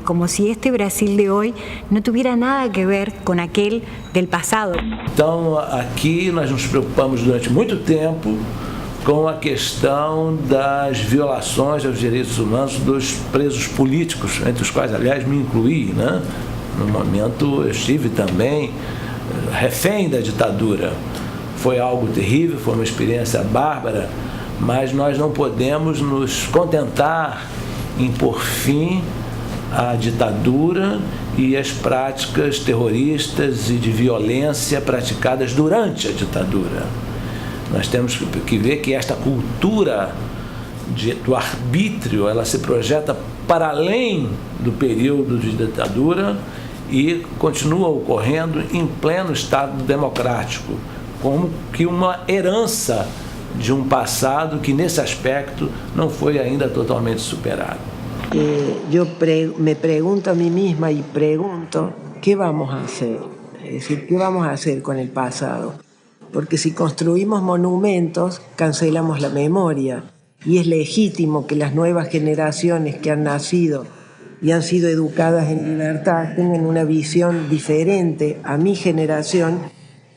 Como si este Brasil de hoy no tuviera nada que ver con aquel del pasado. Então, aqui nós nos preocupamos durante muito tempo com a questão das violações aos direitos humanos dos presos políticos, entre os quais, aliás, me incluí, né? No momento eu estive também refém da ditadura. Foi algo terrível, foi uma experiência bárbara, mas nós não podemos nos contentar em pôr fim à ditadura e às práticas terroristas e de violência praticadas durante a ditadura. Nós temos que ver que esta cultura do arbítrio, ela se projeta para além do período de ditadura e continua ocorrendo em pleno Estado democrático, como que uma herança de um passado que nesse aspecto não foi ainda totalmente superado. Yo me pregunto a mí misma y pregunto, ¿qué vamos a hacer? Es decir, ¿qué vamos a hacer con el pasado? Porque si construimos monumentos, cancelamos la memoria. Y es legítimo que las nuevas generaciones que han nacido y han sido educadas en libertad tengan una visión diferente a mi generación,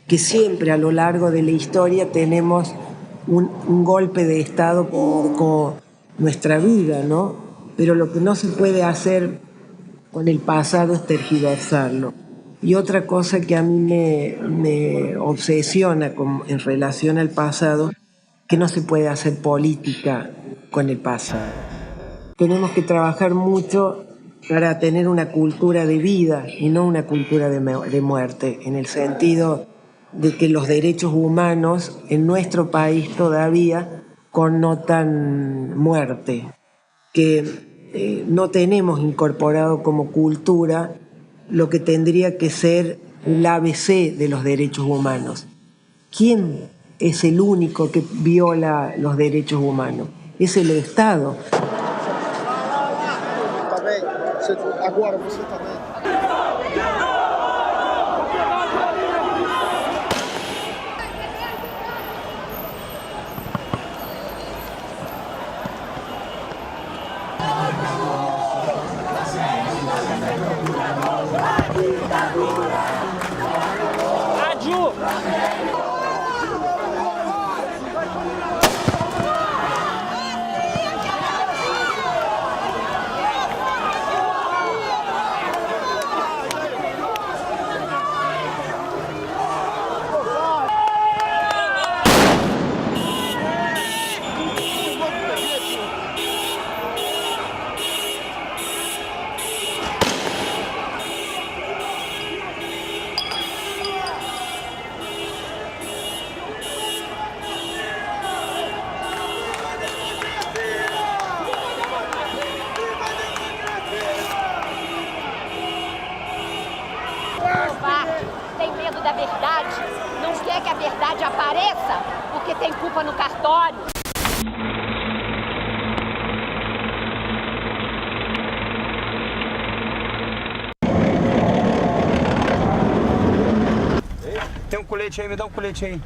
que siempre a lo largo de la historia tenemos un golpe de Estado por nuestra vida, ¿no? Pero lo que no se puede hacer con el pasado es tergiversarlo. Y otra cosa que a mí me obsesiona en relación al pasado, que no se puede hacer política con el pasado. Tenemos que trabajar mucho para tener una cultura de vida y no una cultura de muerte, en el sentido de que los derechos humanos en nuestro país todavía connotan muerte, que no tenemos incorporado como cultura lo que tendría que ser el ABC de los derechos humanos. ¿Quién es el único que viola los derechos humanos? Es el Estado. Agora você também. Tem medo da verdade, não quer que a verdade apareça porque tem culpa no cartório. Tem um colete aí, me dá um colete aí.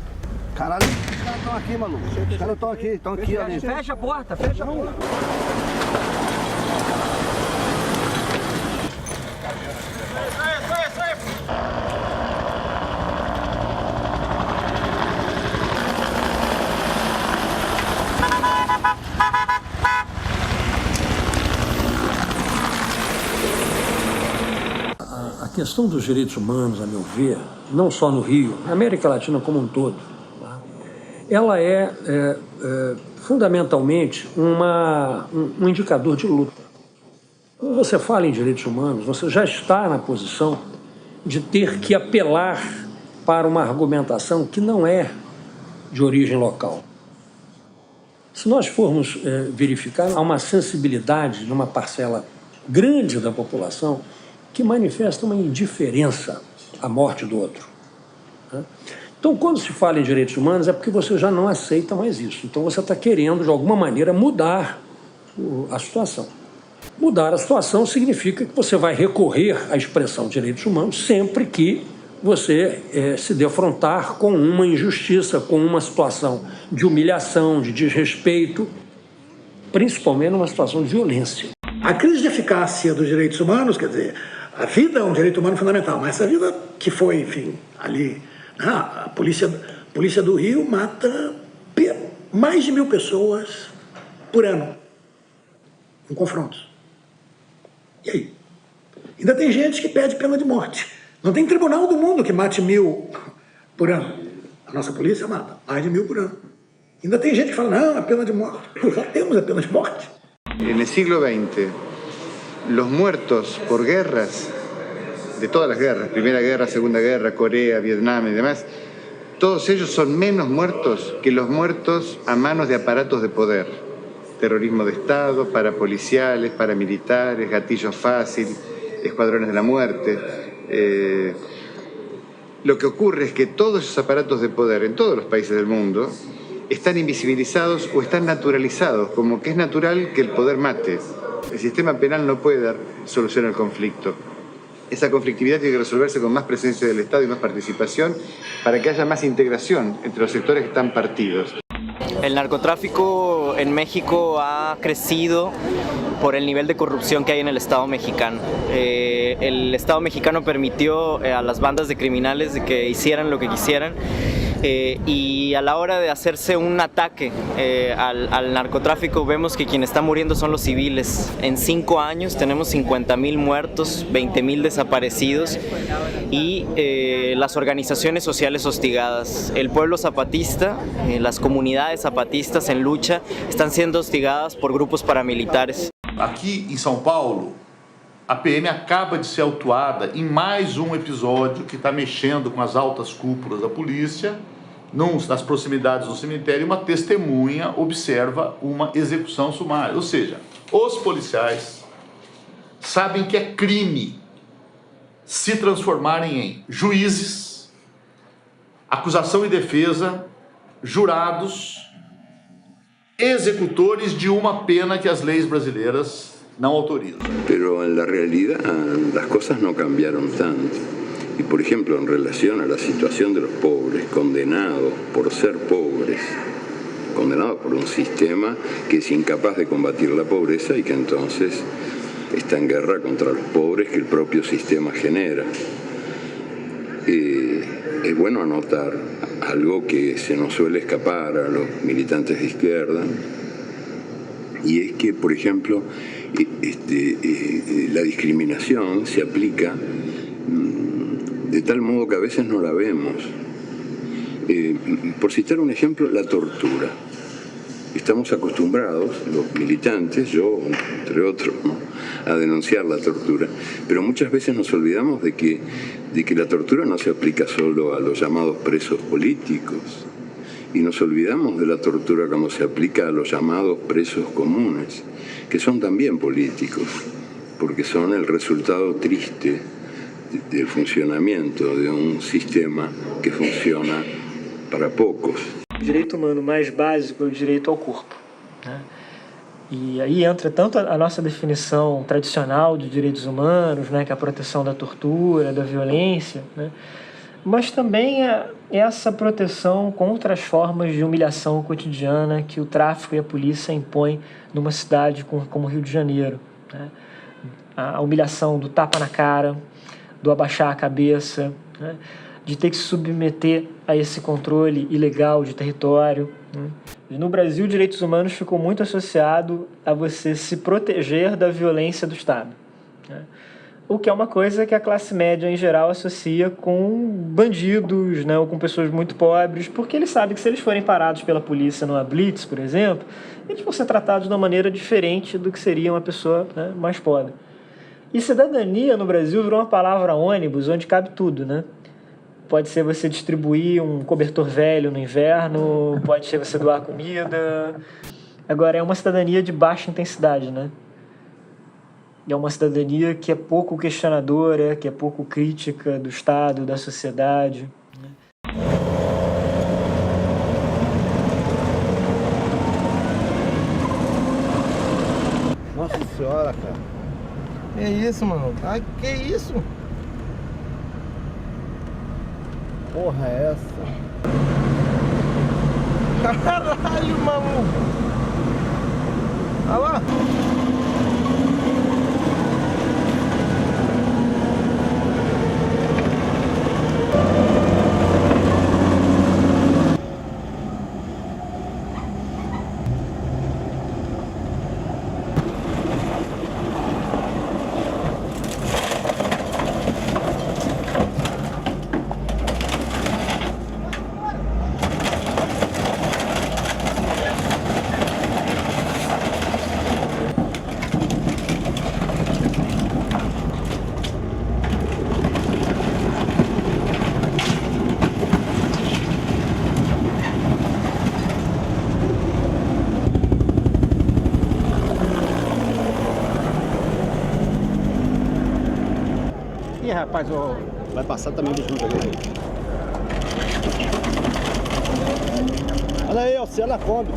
Caralho, os caras estão aqui, maluco. Os caras estão aqui, ali. Fecha a porta, fecha a porta. A questão dos direitos humanos, a meu ver, não só no Rio, na América Latina como um todo, tá? Ela é fundamentalmente um indicador de luta. Quando você fala em direitos humanos, você já está na posição de ter que apelar para uma argumentação que não é de origem local. Se nós formos verificar, há uma sensibilidade numa parcela grande da população que manifesta uma indiferença à morte do outro. Então, quando se fala em direitos humanos, é porque você já não aceita mais isso. Então, você está querendo, de alguma maneira, mudar a situação. Mudar a situação significa que você vai recorrer à expressão direitos humanos sempre que você se defrontar com uma injustiça, com uma situação de humilhação, de desrespeito, principalmente numa situação de violência. A crise de eficácia dos direitos humanos, quer dizer, a vida é um direito humano fundamental, mas essa vida que foi, enfim, ali, a polícia do Rio mata mais de 1000 pessoas por ano em confrontos. E aí? Ainda tem gente que pede pena de morte. Não tem tribunal do mundo que mate 1000 por ano. A nossa polícia mata mais de 1000 por ano. Ainda tem gente que fala, não, a pena de morte. Já temos a pena de morte. En el siglo XX, los muertos por guerras, de todas las guerras, Primera Guerra, Segunda Guerra, Corea, Vietnam y demás, todos ellos son menos muertos que los muertos a manos de aparatos de poder. Terrorismo de Estado, parapoliciales, paramilitares, gatillo fácil, escuadrones de la muerte. Lo que ocurre es que todos esos aparatos de poder en todos los países del mundo están invisibilizados o están naturalizados, como que es natural que el poder mate. El sistema penal no puede dar solución al conflicto. Esa conflictividad tiene que resolverse con más presencia del Estado y más participación para que haya más integración entre los sectores que están partidos. El narcotráfico en México ha crecido por el nivel de corrupción que hay en el Estado mexicano. El Estado mexicano permitió a las bandas de criminales de que hicieran lo que quisieran y a la hora de hacerse un ataque al narcotráfico vemos que quien está muriendo son los civiles. En 5 años tenemos 50.000 muertos, 20.000 desaparecidos y las organizaciones sociales hostigadas. El pueblo zapatista, las comunidades zapatistas en lucha están siendo hostigadas por grupos paramilitares. Aqui em São Paulo, a PM acaba de ser autuada em mais um episódio que está mexendo com as altas cúpulas da polícia, nas proximidades do cemitério, e uma testemunha observa uma execução sumária. Ou seja, os policiais sabem que é crime se transformarem em juízes, acusação e defesa, jurados, executores de uma pena que as leis brasileiras no autorizan. Pero en la realidad las cosas no cambiaron tanto. Y por ejemplo, en relación a la situación de los pobres, condenados por ser pobres, condenados por un sistema que es incapaz de combatir la pobreza y que entonces está en guerra contra los pobres que el propio sistema genera. Es bueno anotar algo que se nos suele escapar a los militantes de izquierda, y es que, por ejemplo, la discriminación se aplica de tal modo que a veces no la vemos. Por citar un ejemplo, la tortura. Estamos acostumbrados, los militantes, yo entre otros, ¿no?, a denunciar la tortura, pero muchas veces nos olvidamos de que la tortura no se aplica solo a los llamados presos políticos, y nos olvidamos de la tortura como se aplica a los llamados presos comunes, que son también políticos, porque son el resultado triste del funcionamiento de un sistema que funciona para poucos. O direito humano mais básico é o direito ao corpo, né? E aí entra tanto a nossa definição tradicional de direitos humanos, né, que é a proteção da tortura, da violência, né, mas também essa proteção contra as formas de humilhação cotidiana que o tráfico e a polícia impõem numa cidade como Rio de Janeiro, né? A humilhação do tapa na cara, do abaixar a cabeça, né? De ter que se submeter a esse controle ilegal de território, né? E no Brasil, direitos humanos ficou muito associado a você se proteger da violência do Estado, né? O que é uma coisa que a classe média em geral associa com bandidos, né, ou com pessoas muito pobres, porque eles sabem que se eles forem parados pela polícia numa blitz, por exemplo, eles vão ser tratados de uma maneira diferente do que seria uma pessoa, né, mais pobre. E cidadania no Brasil virou uma palavra ônibus, onde cabe tudo, né? Pode ser você distribuir um cobertor velho no inverno, pode ser você doar comida. Agora, é uma cidadania de baixa intensidade, né? É uma cidadania que é pouco questionadora, que é pouco crítica do Estado, da sociedade. Nossa Senhora, cara. Que isso, mano? Ai, que isso? Porra é essa? Caralho, maluco! Olha lá! Ih, rapaz, ó, vai passar também do junto ali. Olha aí, ó, se ela come.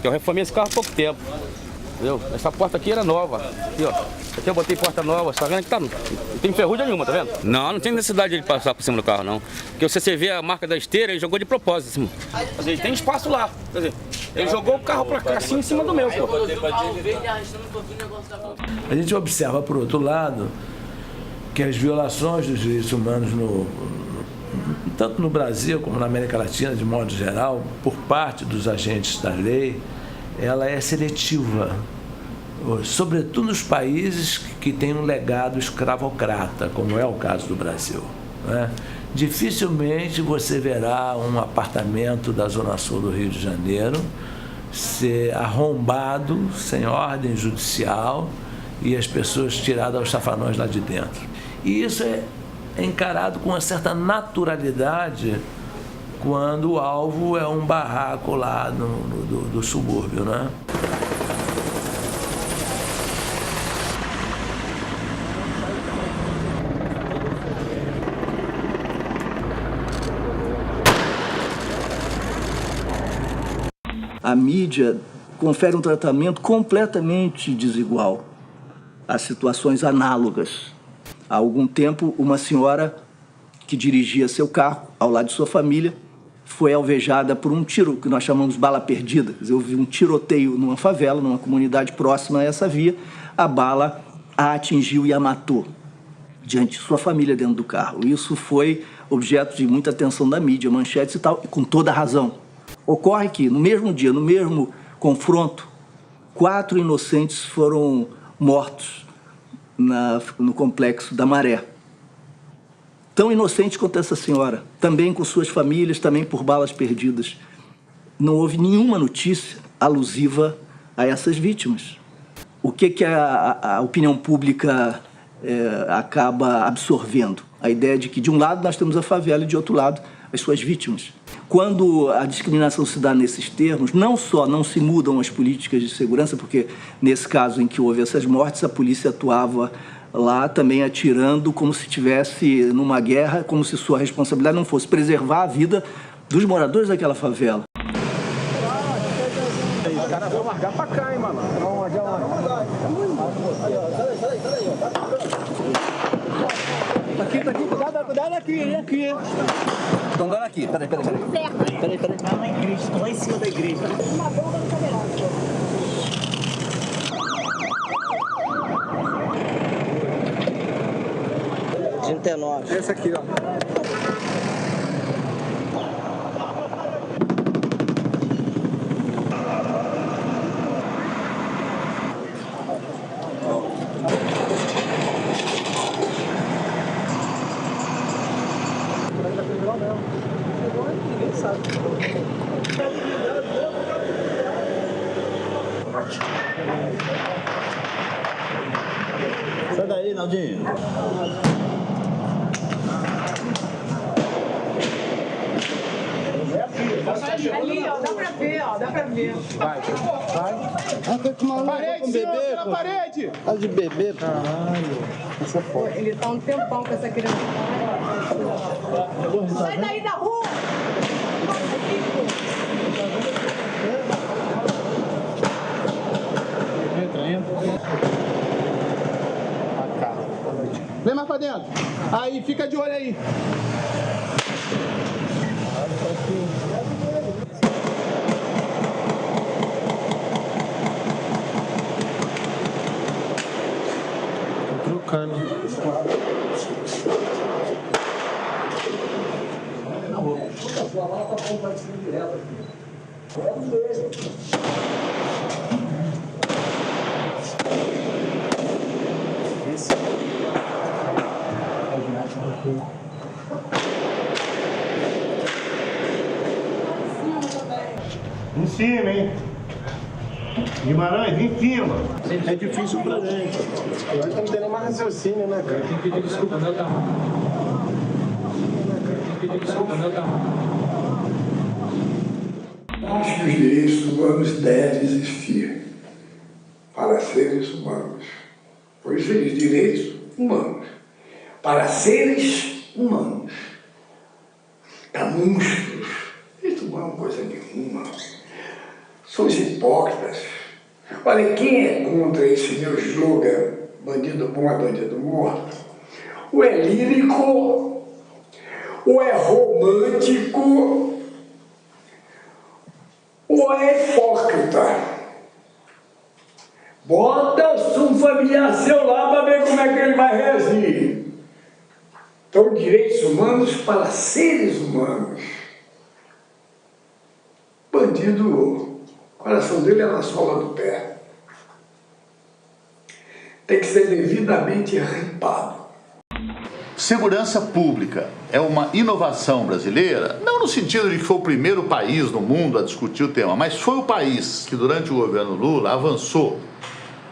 Eu reformei esse carro há pouco tempo. entendeu? Essa porta aqui era nova, aqui ó, aqui eu botei porta nova, tá vendo que tá, não tem ferrugem nenhuma, tá vendo? Não tem necessidade de passar por cima do carro não, porque você vê a marca da esteira, ele jogou de propósito, assim. Quer dizer, tem espaço lá, quer dizer, ele jogou o carro pra cá, assim, em cima do meu, pô. A gente observa, por outro lado, que as violações dos direitos humanos, tanto no Brasil como na América Latina, de modo geral, por parte dos agentes da lei, ela é seletiva, sobretudo nos países que têm um legado escravocrata, como é o caso do Brasil, né? Dificilmente você verá um apartamento da Zona Sul do Rio de Janeiro ser arrombado, sem ordem judicial, e as pessoas tiradas aos safanões lá de dentro. E isso é encarado com uma certa naturalidade quando o alvo é um barraco lá do subúrbio, né? A mídia confere um tratamento completamente desigual a situações análogas. Há algum tempo, uma senhora que dirigia seu carro ao lado de sua família foi alvejada por um tiro, que nós chamamos de bala perdida. Quer dizer, houve um tiroteio numa favela, numa comunidade próxima a essa via, a bala a atingiu e a matou diante de sua família dentro do carro. Isso foi objeto de muita atenção da mídia, manchetes e tal, e com toda razão. Ocorre que, no mesmo dia, no mesmo confronto, 4 inocentes foram mortos no complexo da Maré. Tão inocente quanto essa senhora, também com suas famílias, também por balas perdidas. Não houve nenhuma notícia alusiva a essas vítimas. O que a opinião pública acaba absorvendo? A ideia de que, de um lado, nós temos a favela e, de outro lado, as suas vítimas. Quando a discriminação se dá nesses termos, não só não se mudam as políticas de segurança, porque nesse caso em que houve essas mortes, a polícia atuava lá também atirando como se estivesse numa guerra, como se sua responsabilidade não fosse preservar a vida dos moradores daquela favela. Os caras vão largar pra cá, hein, mano? Cuidado aqui. Estão dando aqui, peraí. Peraí. Tá na igreja, estão lá em cima da igreja. Uma bomba no cadeirão. 39. Essa aqui, ó. Sai daí, Naldinho. Ali, ó, dá pra ver. Vai. Ah, foi com uma parede, com bebê, pela parede. Tá de bebê, caralho. Essa foto. Ele tá um tempão com essa criança. Sai daí da rua! Entra. Vem mais pra dentro. Aí, fica de olho aí. Tô trocando. Em cima, hein? Guimarães, em cima. É difícil pra gente. Nós estamos tendo mais raciocínio, né, cara? Tem que pedir desculpa, meu carro. Acho que os direitos humanos devem existir para seres humanos. Por isso eles direitos humanos. Para seres humanos. Para monstros. Isso não é uma coisa nenhuma. São os hipócritas. Olha, quem é contra esse meu slogan, bandido bom é bandido morto, ou é lírico, ou é romântico, ou é hipócrita. Bota um familiar seu lá para ver como é que ele vai reagir. Então, direitos humanos para seres humanos. Bandido, o coração dele é na sola do pé. Tem que ser devidamente ripado. Segurança pública é uma inovação brasileira, não no sentido de que foi o primeiro país no mundo a discutir o tema, mas foi o país que durante o governo Lula avançou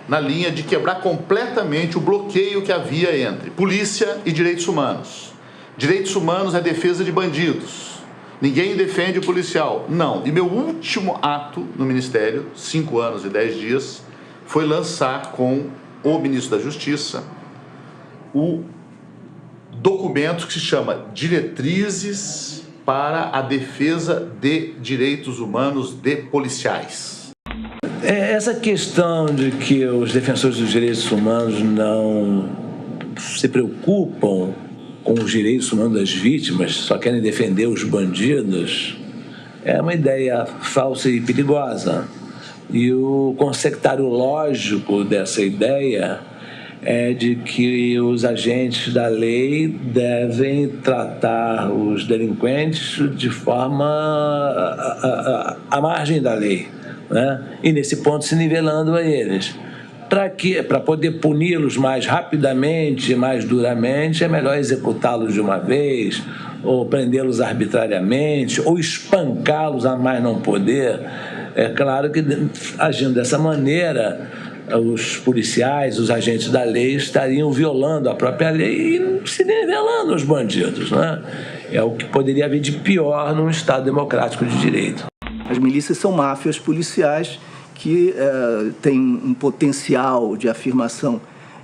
na linha de quebrar completamente o bloqueio que havia entre polícia e direitos humanos. Direitos humanos é defesa de bandidos. Ninguém defende o policial. Não. E meu último ato no Ministério, 5 anos e 10 dias, foi lançar com o ministro da Justiça o documento que se chama Diretrizes para a Defesa de Direitos Humanos de Policiais. Essa questão de que os defensores dos direitos humanos não se preocupam com os direitos humanos das vítimas, só querem defender os bandidos, é uma ideia falsa e perigosa. E o consectário lógico dessa ideia é de que os agentes da lei devem tratar os delinquentes de forma à margem da lei, né? E nesse ponto se nivelando a eles. Para poder puni-los mais rapidamente, mais duramente, é melhor executá-los de uma vez, ou prendê-los arbitrariamente, ou espancá-los a mais não poder. É claro que, agindo dessa maneira, os policiais, os agentes da lei estariam violando a própria lei e se nivelando os bandidos, né? É o que poderia haver de pior num Estado democrático de direito. As milícias são máfias policiais que têm um potencial de afirmação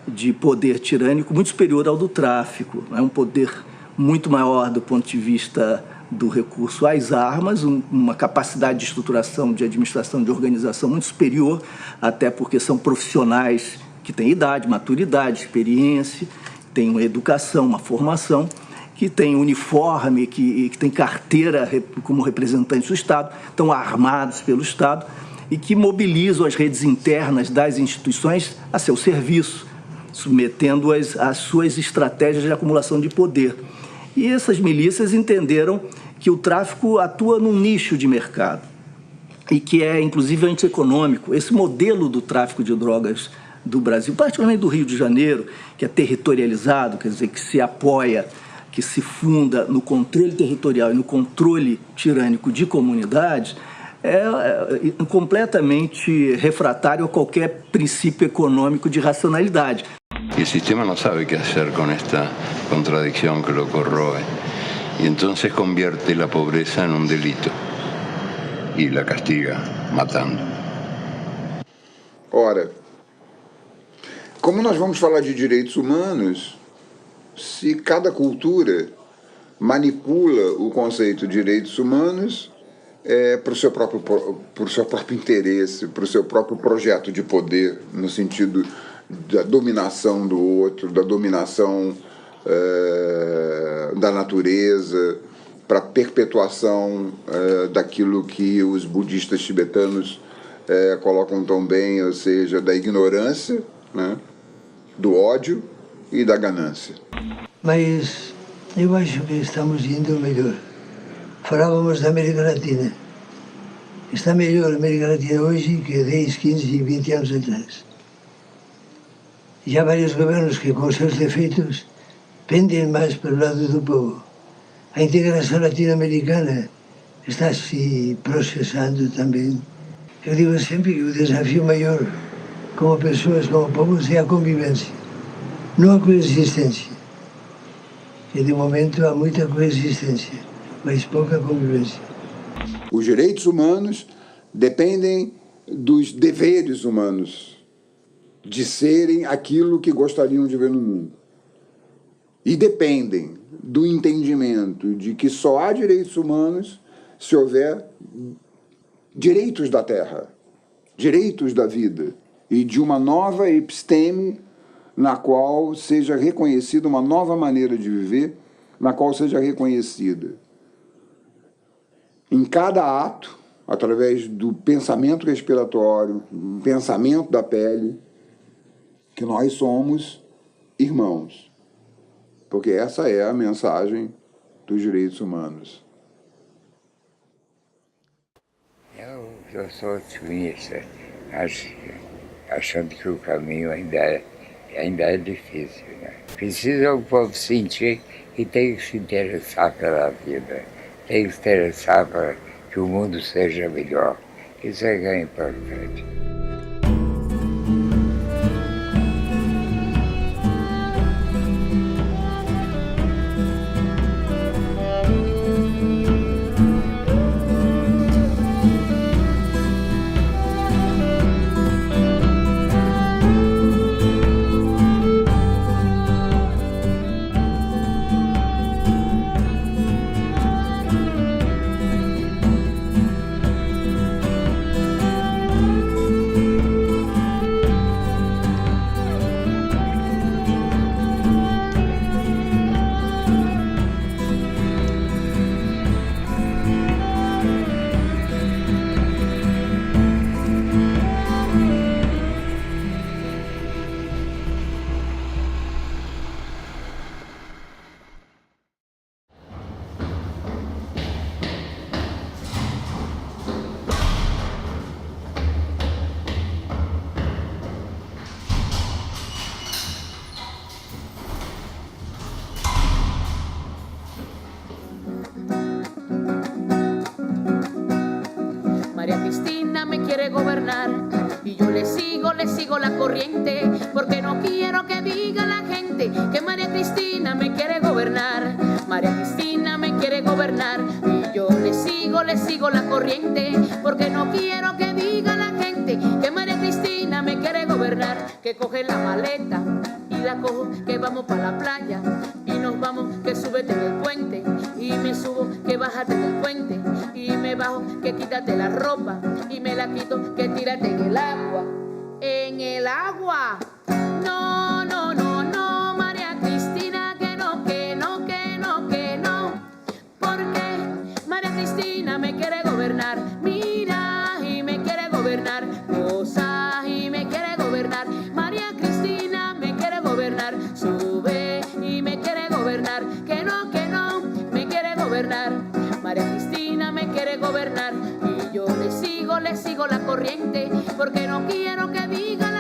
de poder tirânico muito superior ao do tráfico. É um poder muito maior do ponto de vista do recurso às armas, uma capacidade de estruturação, de administração, de organização muito superior, até porque são profissionais que têm idade, maturidade, experiência, têm uma educação, uma formação, que têm uniforme, que têm carteira como representantes do Estado, estão armados pelo Estado e que mobilizam as redes internas das instituições a seu serviço, submetendo-as às suas estratégias de acumulação de poder. E essas milícias entenderam que o tráfico atua num nicho de mercado e que é, inclusive, antieconômico. Esse modelo do tráfico de drogas do Brasil, particularmente do Rio de Janeiro, que é territorializado, quer dizer, que se apoia, que se funda no controle territorial e no controle tirânico de comunidades, é completamente refratário a qualquer princípio econômico de racionalidade. Y el sistema no sabe qué hacer con esta contradicción que lo corroe. Y entonces convierte la pobreza en un delito y la castiga matando. Ora, como nós vamos falar de direitos humanos se cada cultura manipula o conceito de direitos humanos para o seu próprio interesse, para o seu próprio projeto de poder, no sentido da dominação do outro, da dominação da natureza, para a perpetuação daquilo que os budistas tibetanos colocam tão bem, ou seja, da ignorância, né, do ódio e da ganância. Mas eu acho que estamos indo melhor. Falávamos da América Latina. Está melhor a América Latina hoje que 10, 15 e 20 anos atrás. E há vários governos que, com seus defeitos, pendem mais para o lado do povo. A integração latino-americana está se processando também. Eu digo sempre que o desafio maior, como pessoas, como povos, é a convivência, não a coexistência. E de momento há muita coexistência, mas pouca convivência. Os direitos humanos dependem dos deveres humanos, de serem aquilo que gostariam de ver no mundo. E dependem do entendimento de que só há direitos humanos se houver direitos da terra, direitos da vida e de uma nova episteme na qual seja reconhecida uma nova maneira de viver, na qual seja reconhecida em cada ato, através do pensamento respiratório, do pensamento da pele, que nós somos irmãos. Porque essa é a mensagem dos direitos humanos. Eu sou otimista, achando que o caminho ainda é difícil, né? Precisa o povo sentir que tem que se interessar pela vida, tem que se interessar para que o mundo seja melhor. Isso é que é importante. María Cristina me quiere gobernar y yo le sigo la corriente, porque no quiero que diga la gente que María Cristina me quiere gobernar. María Cristina me quiere gobernar y yo le sigo la corriente, porque no quiero que diga la gente que María Cristina me quiere gobernar. Que coge la maleta y la cojo, que vamos para la playa y nos vamos, que súbete del puente y me subo, que bájate del puente y me bajo, que quítate la ropa y me la quito, que tírate en el agua. En el agua. No, no, no, no, María Cristina, que no, que no, que no, que no. Porque María Cristina me quiere gobernar. Mira, y me quiere gobernar. Cosa, y me quiere gobernar. María Cristina me quiere gobernar. Sube y me quiere gobernar. Que no, me quiere gobernar. María Cristina me quiere gobernar y yo le sigo la corriente, porque no quiero que diga